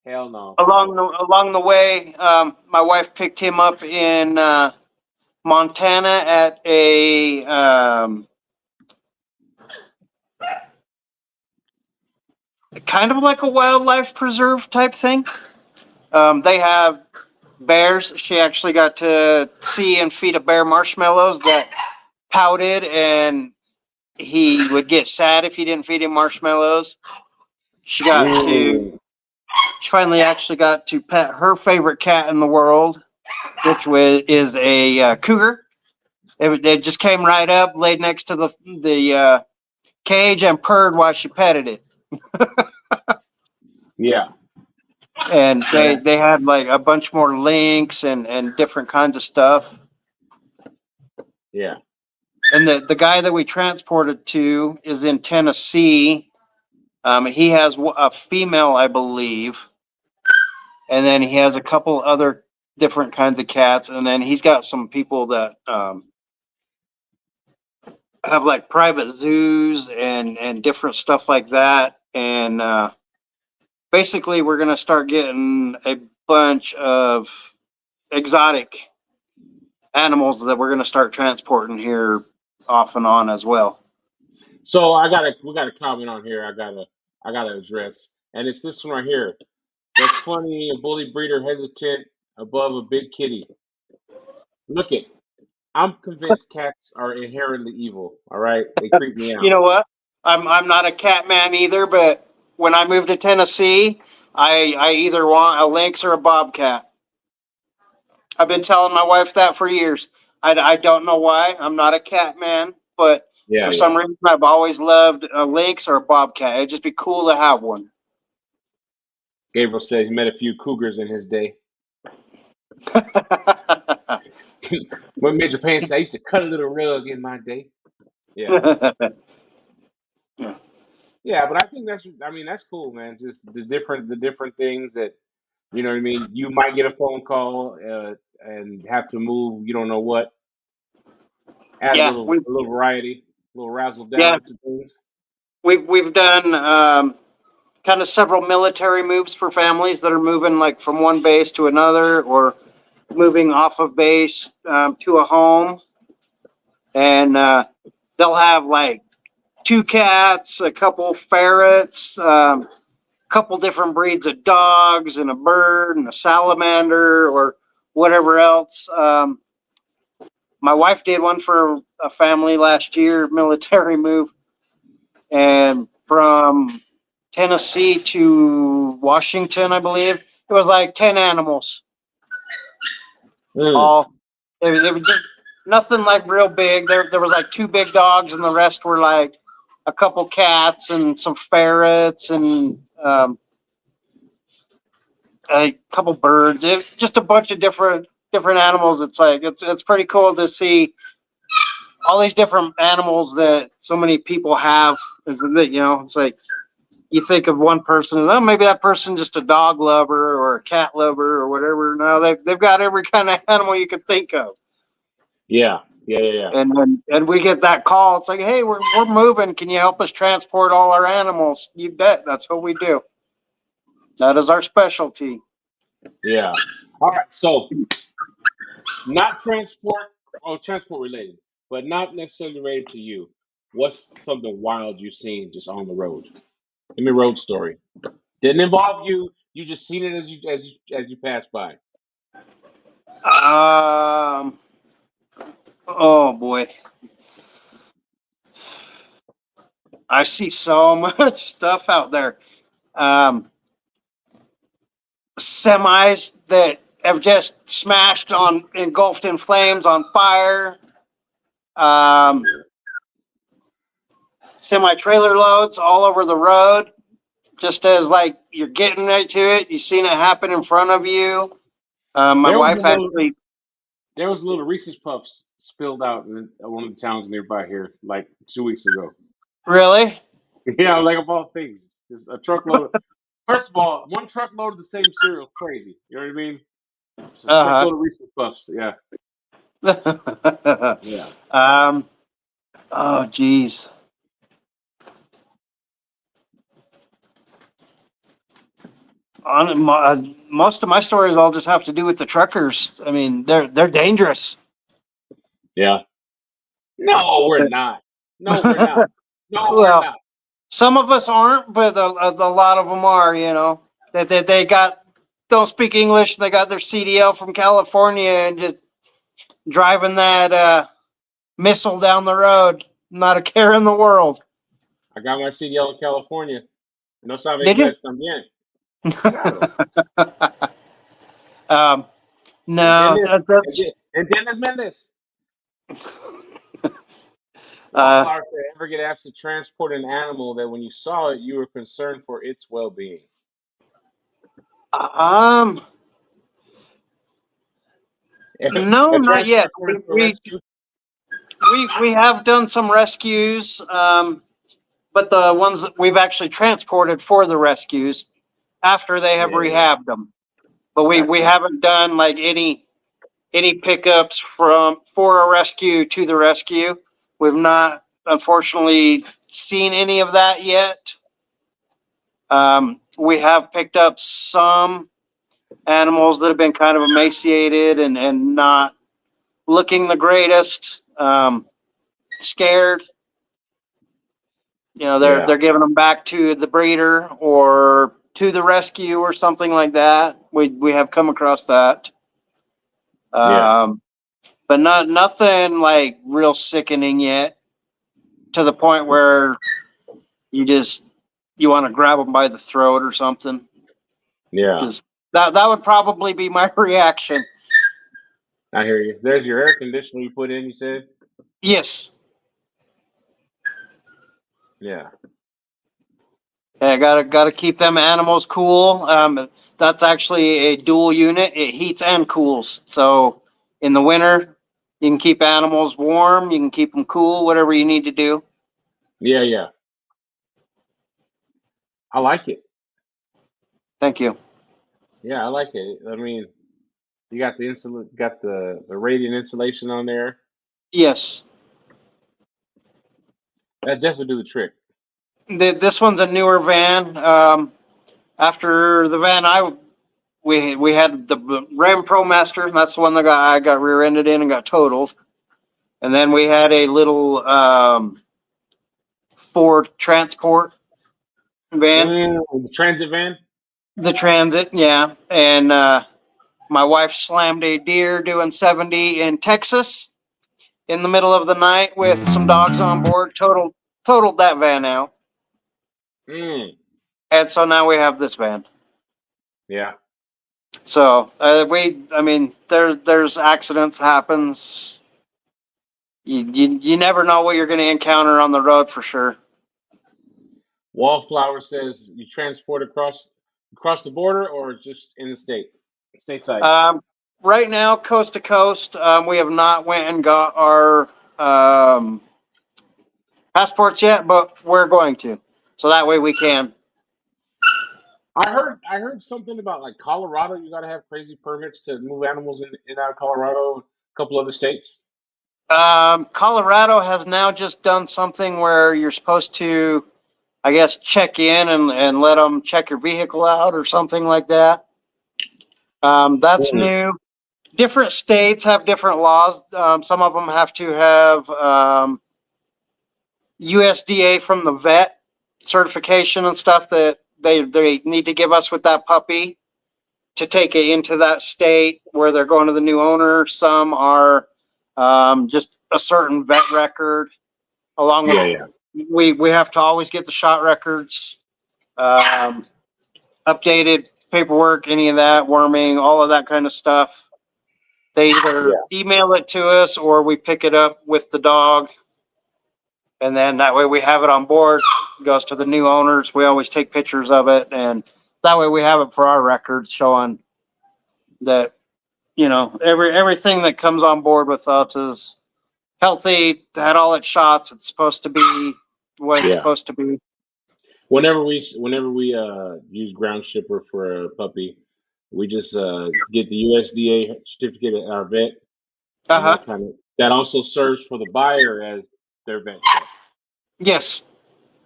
Hell no. along the way. My wife picked him up in Montana at a kind of like a wildlife preserve type thing. They have bears. She actually got to see and feed a bear marshmallows that pouted, and he would get sad if you didn't feed him marshmallows. She finally actually got to pet her favorite cat in the world, which is a cougar. They just came right up, laid next to the cage, and purred while she petted it. Yeah. And they had like a bunch more links and different kinds of stuff. Yeah. And the guy that we transported to is in Tennessee. He has a female, I believe, and then he has a couple other different kinds of cats, and then he's got some people that have like private zoos and different stuff like that. And basically, we're gonna start getting a bunch of exotic animals that we're gonna start transporting here off and on as well. So we got a comment on here. I gotta address, and it's this one right here. That's funny. A bully breeder hesitant above a big kitty. Look it. I'm convinced cats are inherently evil. All right, they creep me You out. know what? I'm not a cat man either, but when I moved to Tennessee, I either want a lynx or a bobcat. I've been telling my wife that for years. I don't know why. I'm not a cat man, but Yeah, for yeah. some reason I've always loved a lynx or a bobcat. It'd just be cool to have one. Gabriel said he met a few cougars in his day. When Major Payne said I used to cut a little rug in my day. Yeah. Yeah, but I think that's cool, man. Just the different things that you know what I mean. You might get a phone call and have to move. You don't know what. Add Yeah, a little variety, a little razzle yeah, dazzle to things. we've done kind of several military moves for families that are moving like from one base to another or moving off of base to a home, and they'll have like two cats, a couple ferrets, couple different breeds of dogs, and a bird and a salamander or whatever else. My wife did one for a family last year, military move, and from Tennessee to Washington, I believe it was like 10 animals. Mm, All they were just nothing like real big. There was like two big dogs, and the rest were like a couple cats and some ferrets and a couple birds. Just a bunch of different animals. It's like it's pretty cool to see all these different animals that so many people have. It's like you think of one person, oh, maybe that person just a dog lover or a cat lover or whatever. No, they've got every kind of animal you could think of. yeah, yeah, yeah, yeah. And we get that call. It's like, hey, we're moving. Can you help us transport all our animals? You bet. That's what we do. That is our specialty. Yeah. All right. So not transport or transport related, but not necessarily related to you. What's something wild you've seen just on the road? Give me a road story. Didn't involve you. You just seen it as you pass by. Um. Oh boy, I see so much stuff out there. Um, Semis that have just smashed on, engulfed in flames, on fire. Um, Semi trailer loads all over the road. Just as like you're getting right to it, you seen it happen in front of you. My There was a wife little. actually, There was a little Reese's Puffs spilled out in one of the towns nearby here, like 2 weeks ago. really? Yeah, like of all things, just a truckload. First of all, one truckload of the same cereal is crazy. You know what I mean? Just a Uh truckload of Reese's Puffs. Yeah, huh. yeah, um, oh, geez. Most of my stories all just have to do with the truckers. I mean, they're dangerous. yeah. No, we're not. No, we're not. No, we're Well, not. some of us aren't, but a lot of them are. You know, they got don't speak English. They got their CDL from California and just driving that missile down the road. Not a care in the world. I got my CDL in California. No sabe Did you? inglés también. Claro. um, no, ¿Entiendes? that's ¿Entiendes, Méndez? uh, Wildflower said, ever get asked to transport an animal that when you saw it, you were concerned for its well being? um, no, A not yet. transporter for We rescue? we have done some rescues, but the ones that we've actually transported for the rescues after they have Yeah, rehabbed them. But we gotcha. haven't done like any pickups from for a rescue to the rescue. We've not unfortunately seen any of that yet. We have picked up some animals that have been kind of emaciated and not looking the greatest, scared. You know, Yeah, they're giving them back to the breeder or to the rescue or something like that. We have come across that, yeah, um, but nothing like real sickening yet to the point where you just you want to grab them by the throat or something. yeah. Because that would probably be my reaction. I hear you. There's your air conditioner you put in, you said? Yes, Yeah, yeah, gotta keep them animals cool. That's actually a dual unit. It heats and cools. So in the winter, you can keep animals warm. You can keep them cool. Whatever you need to do. yeah, yeah. I like it. Thank you. Yeah, I like it. I mean, you got the radiant insulation on there. Yes, That definitely do the trick. this one's a newer van. After the van we had the Ram ProMaster. That's the one that I got rear-ended in and got totaled. And then we had a little Ford Transport van, The transit van? the Transit, yeah. And my wife slammed a deer doing 70 in Texas in the middle of the night with some dogs on board. Totaled that van out. Mm, And so now we have this van. yeah. So I mean, there's accidents happens. You never know what you're going to encounter on the road for sure. Wallflower says you transport across the border or just in the stateside. Um, right now, coast to coast, we have not went and got our um, passports yet, but we're going to, so that way we can. I heard something about like Colorado. You got to have crazy permits to move animals in and out of Colorado. A couple other states. Colorado has now just done something where you're supposed to, I guess, check in and let them check your vehicle out or something like that. That's Mm. new. Different states have different laws. Some of them have to have USDA from the vet certification and stuff that they need to give us with that puppy to take it into that state where they're going to the new owner. Some are just a certain vet record, along with Yeah. we have to always get the shot records, updated paperwork, any of that, worming, all of that kind of stuff. They either email it to us or we pick it up with the dog. And then that way we have it on board, it goes to the new owners. We always take pictures of it. And that way we have it for our records showing that, everything that comes on board with us is healthy, had all its shots. It's supposed to be what it's Yeah. supposed to be. Whenever we use ground shipper for a puppy, we just get the USDA certificate at our vet, and Uh-huh. that also serves for the buyer as their vet check. Yes.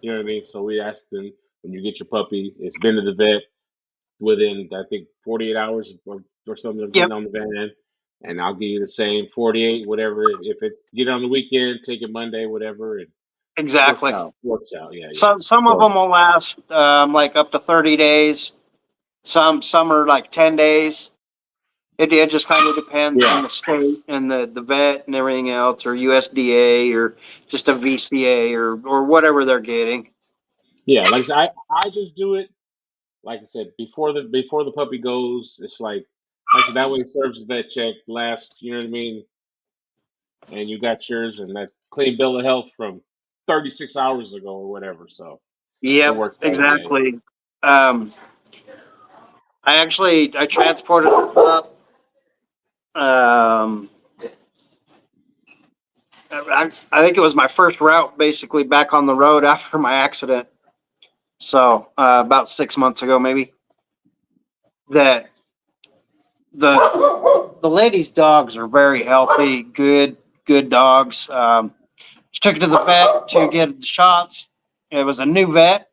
You know what I mean? So we ask them, when you get your puppy, it's been to the vet within, I think, 48 hours or something of getting on the van, and I'll give you the same 48, whatever. If it's get it on the weekend, take it Monday, whatever. And Exactly. Works out. Yeah. Some of them will last like up to 30 days. Some are like 10 days. It just kind of depends on the state and the vet and everything else, or USDA, or just a VCA, or whatever they're getting. Yeah, like I just do it. Like I said, before the puppy goes, it's like said, that way it serves the vet check last. You know what I mean? And you got yours and that clean bill of health from 36 hours ago or whatever. So it Yep, works out. exactly. I transported a pup. I think it was my first route basically back on the road after my accident. So about 6 months ago, maybe. That the lady's dogs are very healthy, good dogs. She took it to the vet to get the shots. It was a new vet.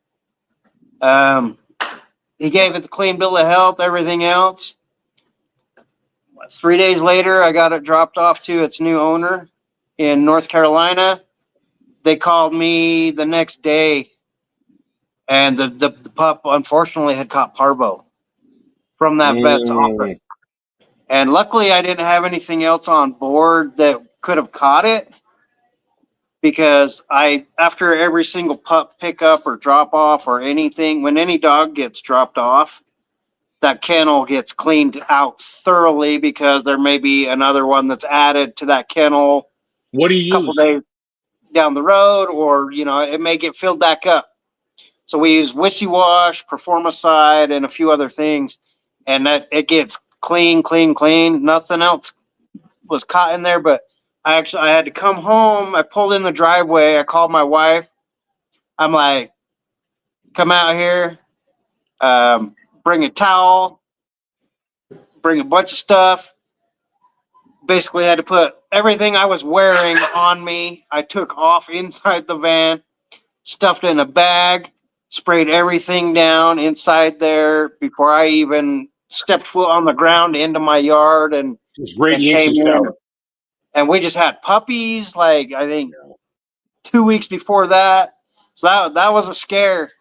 He gave it the clean bill of health, everything else. 3 days later, I got it dropped off to its new owner in North Carolina. They called me the next day, and the pup unfortunately had caught parvo from that vet's office. And luckily, I didn't have anything else on board that could have caught it, because after every single pup pickup or drop off or anything, when any dog gets dropped off, that kennel gets cleaned out thoroughly, because there may be another one that's added to that kennel. What do you a couple use? days down the road, or it may get filled back up. So we use Wishy Wash, Performicide, and a few other things, and that it gets clean. Nothing else was caught in there, but I had to come home. I pulled in the driveway. I called my wife. I'm like, come out here, bring a towel, bring a bunch of stuff. Basically had to put everything I was wearing on me. I took off inside the van, stuffed it in a bag, sprayed everything down inside there before I even stepped foot on the ground into my yard, and Just radiation came in. shower. And we just had puppies, like I think 2 weeks before that. So that was a scare.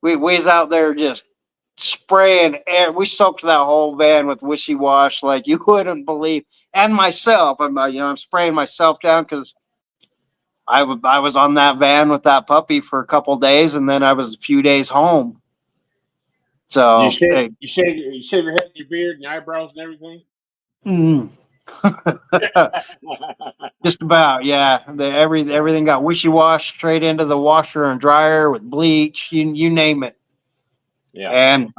We was out there just spraying air. We soaked that whole van with Wishy Wash like you wouldn't believe. And myself, I'm spraying myself down, because I was on that van with that puppy for a couple days, and then I was a few days home. So You shave your head, your beard, and your eyebrows and everything. Just about, yeah. Everything got Wishy Wash straight into the washer and dryer with bleach. You name it. Yeah. And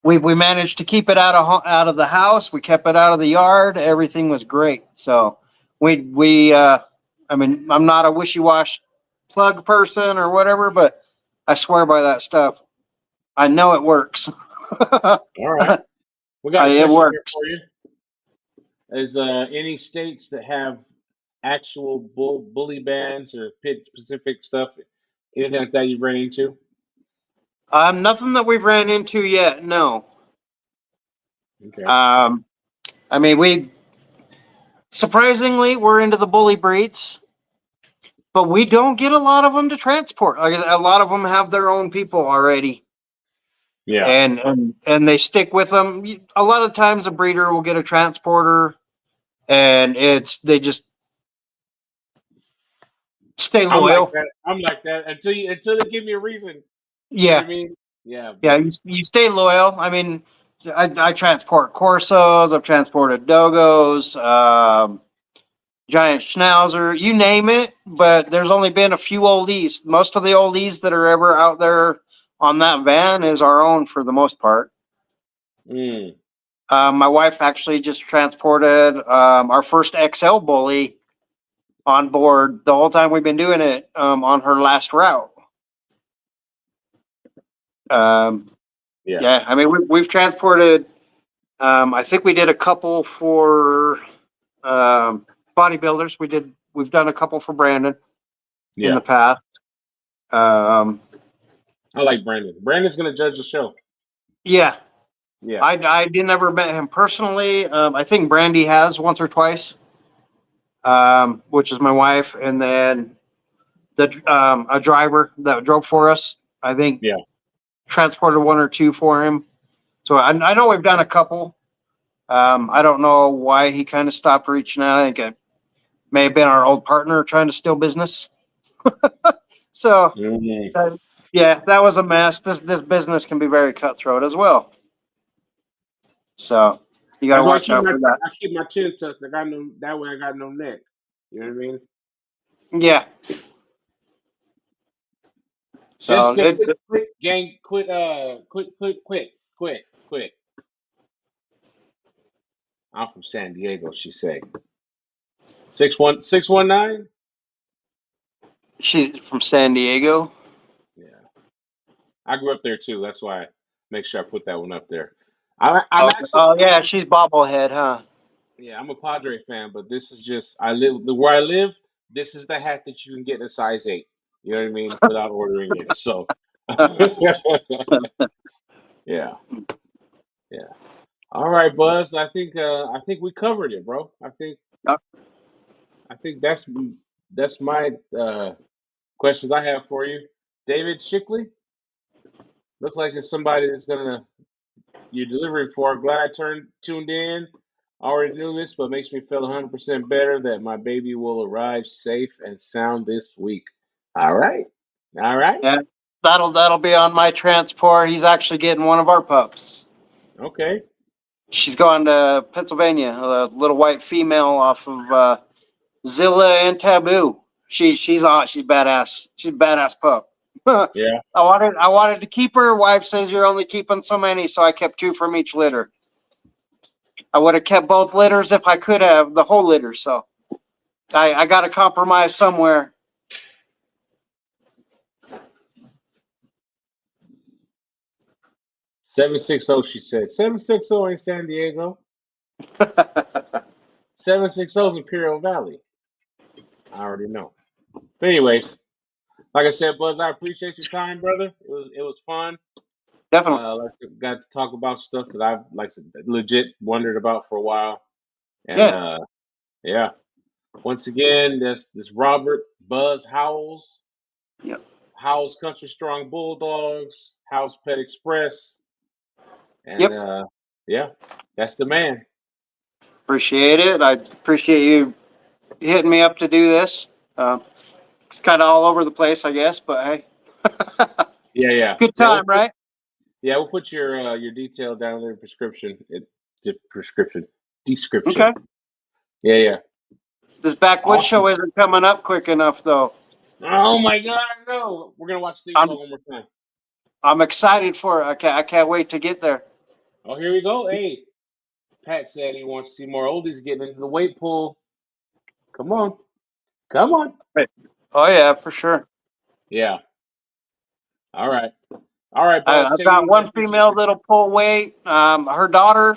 we managed to keep it out of the house. We kept it out of the yard. Everything was great. So I'm not a Wishy Wash plug person or whatever, but I swear by that stuff. I know it works. All right. We got a It question works. here for you. Is any states that have actual bully bans or pit specific stuff, anything like that you've ran into? Nothing that we've ran into yet. No. Okay. I mean, we surprisingly we're into the bully breeds, but we don't get a lot of them to transport. Like a lot of them have their own people already, Yeah. and they stick with them. A lot of times, a breeder will get a transporter, and they just stay I'm like loyal. that. I'm like that until they give me a reason. You know what Yeah, I mean? Yeah. yeah, But you stay loyal. I mean, I transport Corsos, I've transported Dogos, giant Schnauzer, you name it. But there's only been a few oldies. Most of the oldies that are ever out there on that van is our own for the most part. mm, My wife actually just transported our first XL bully on board the whole time we've been doing it on her last route. Um, yeah. yeah, I mean, we've transported. I think we did a couple for bodybuilders. We've done a couple for Brandon in the Yeah. past. Um, I like Brandon. Brandon's gonna judge the show. yeah, Yeah. I did never met him personally. I think Brandy has once or twice, which is my wife, and then a driver that drove for us. I think Yeah. transported one or two for him. So I know we've done a couple. I don't know why he kind of stopped reaching out. I think it may have been our old partner trying to steal business. So Mm. yeah, that was a mess. This business can be very cutthroat as well. So you got to That's why watch out for that. I keep my chin tucked. I got no that way. I got no neck. You know what I mean? Yeah. So Jessica, quit, gang, quit. I'm from San Diego. She said 619. she's from San Diego. Yeah, I grew up there too. That's why I make sure I put that one up there. I'm Oh, actually oh yeah, she's bobblehead, huh? yeah, I'm a Padre fan, but this is just I live where I live. This is the hat that you can get in a size 8. You know what I mean? Without ordering it. So yeah, yeah. All right, Buzz. I think we covered it, bro. I think that's my questions I have for you. David Shickley, looks like it's somebody that's gonna you're delivering for. Glad I tuned in. Already knew this, but makes me feel 100% better that my baby will arrive safe and sound this week. All right, all right, Yeah, that'll be on my transport. He's actually getting one of our pups. okay, She's going to Pennsylvania. A little white female off of Zilla and Taboo. She's on. She's badass. She's a badass pup. yeah. I wanted to keep her. Wife says you're only keeping so many, so I kept 2 from each litter. I would have kept both litters if I could have the whole litter. So I got to compromise somewhere. 760, she said. 760 in San Diego. 760 is Imperial Valley. I already know. But anyways, like I said, Buzz, I appreciate your time, brother. It was fun. Definitely. Got to talk about stuff that I've legit wondered about for a while. And Yeah. yeah. Once again, this Robert Buzz Howells, Yep. Howells Country Strong Bulldogges, Howells Pet Express, and Yep. yeah, that's the man. Appreciate it. I appreciate you hitting me up to do this. It's kind of all over the place, I guess, but hey, Yeah, yeah, good yeah. time, right? We'll put your detail down there in description. Okay. Yeah, yeah. This backwood Awesome. show isn't coming up quick enough, though. Oh my God, no! We're gonna watch these I'm one more time. I'm excited for it. I can't wait to get there. Oh, here we go. Hey, Pat said he wants to see more oldies getting into the weight pool. Come on, come on. Right. Oh yeah, for sure. Yeah. All right. All right, Buzz. I've Take it got easy. I one appreciate female you. that'll pull weight. Her daughter,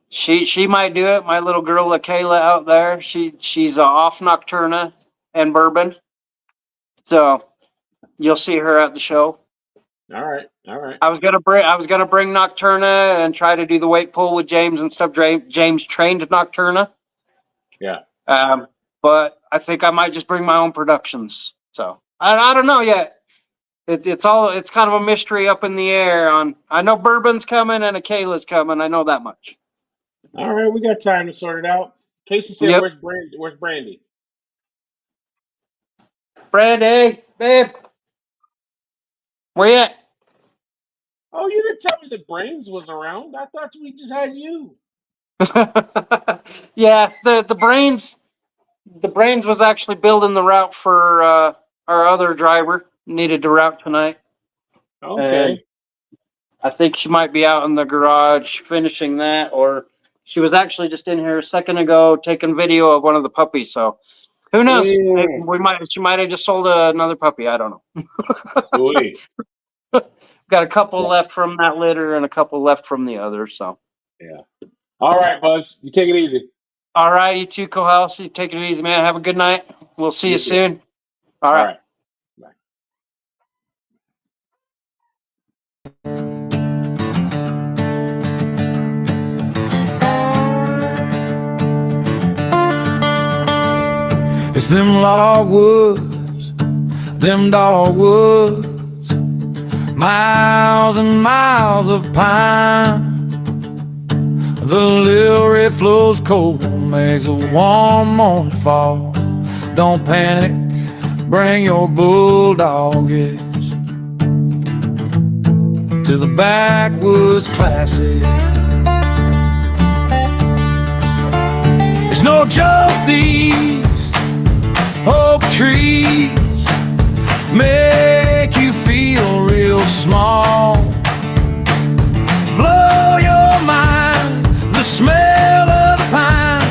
she might do it. My little girl, Kayla, out there, she's off Nocturna and Bourbon, so you'll see her at the show. All right. All right. I was gonna bring Nocturna and try to do the weight pull with James and stuff. James trained Nocturna. Yeah. But I think I might just bring my own productions. So I don't know yet. It's kind of a mystery up in the air. I know Bourbon's coming and Akela's coming. I know that much. All right. We got time to sort it out. Casey said, Yep. Where's Brandy? Brandy, babe, where you at? Oh, you didn't tell me that Brains was around. I thought we just had you. Yeah, the brains was actually building the route for our other driver. Needed to route tonight. Okay. And I think she might be out in the garage finishing that, or she was actually just in here a second ago taking video of one of the puppies. So who knows? Yeah. She might have just sold another puppy. I don't know. Ooh. Got a couple left from that litter and a couple left from the other. So Yeah. All right, Buzz. You take it easy. all right, you too, co-house. You take it easy, man. Have a good night. We'll see you too. soon. All right. Bye. It's them logwoods, them dogwoods, miles and miles of pine. The little red flows cold, makes a warm morning fall. Don't panic, bring your Buldogges to the backwoods classic. It's no joke, these oak trees make you feel real small. Blow your mind, the smell of the pine.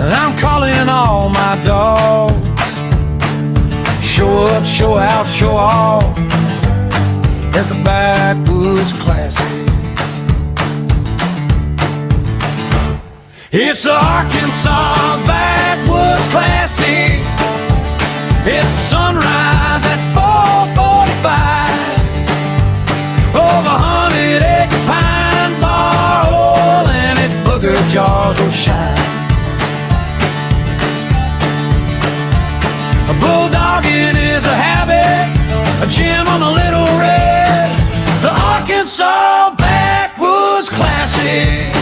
And I'm calling all my dogs. Show up, show out, show off at the backwoods classic. It's the Arkansas Backwoods Classic. It's the sunrise at 4:45 over 100-acre pine bar oil, and its booger jaws will shine. A bulldogging is a habit, a gem on the little red. The Arkansas Backwoods Classic.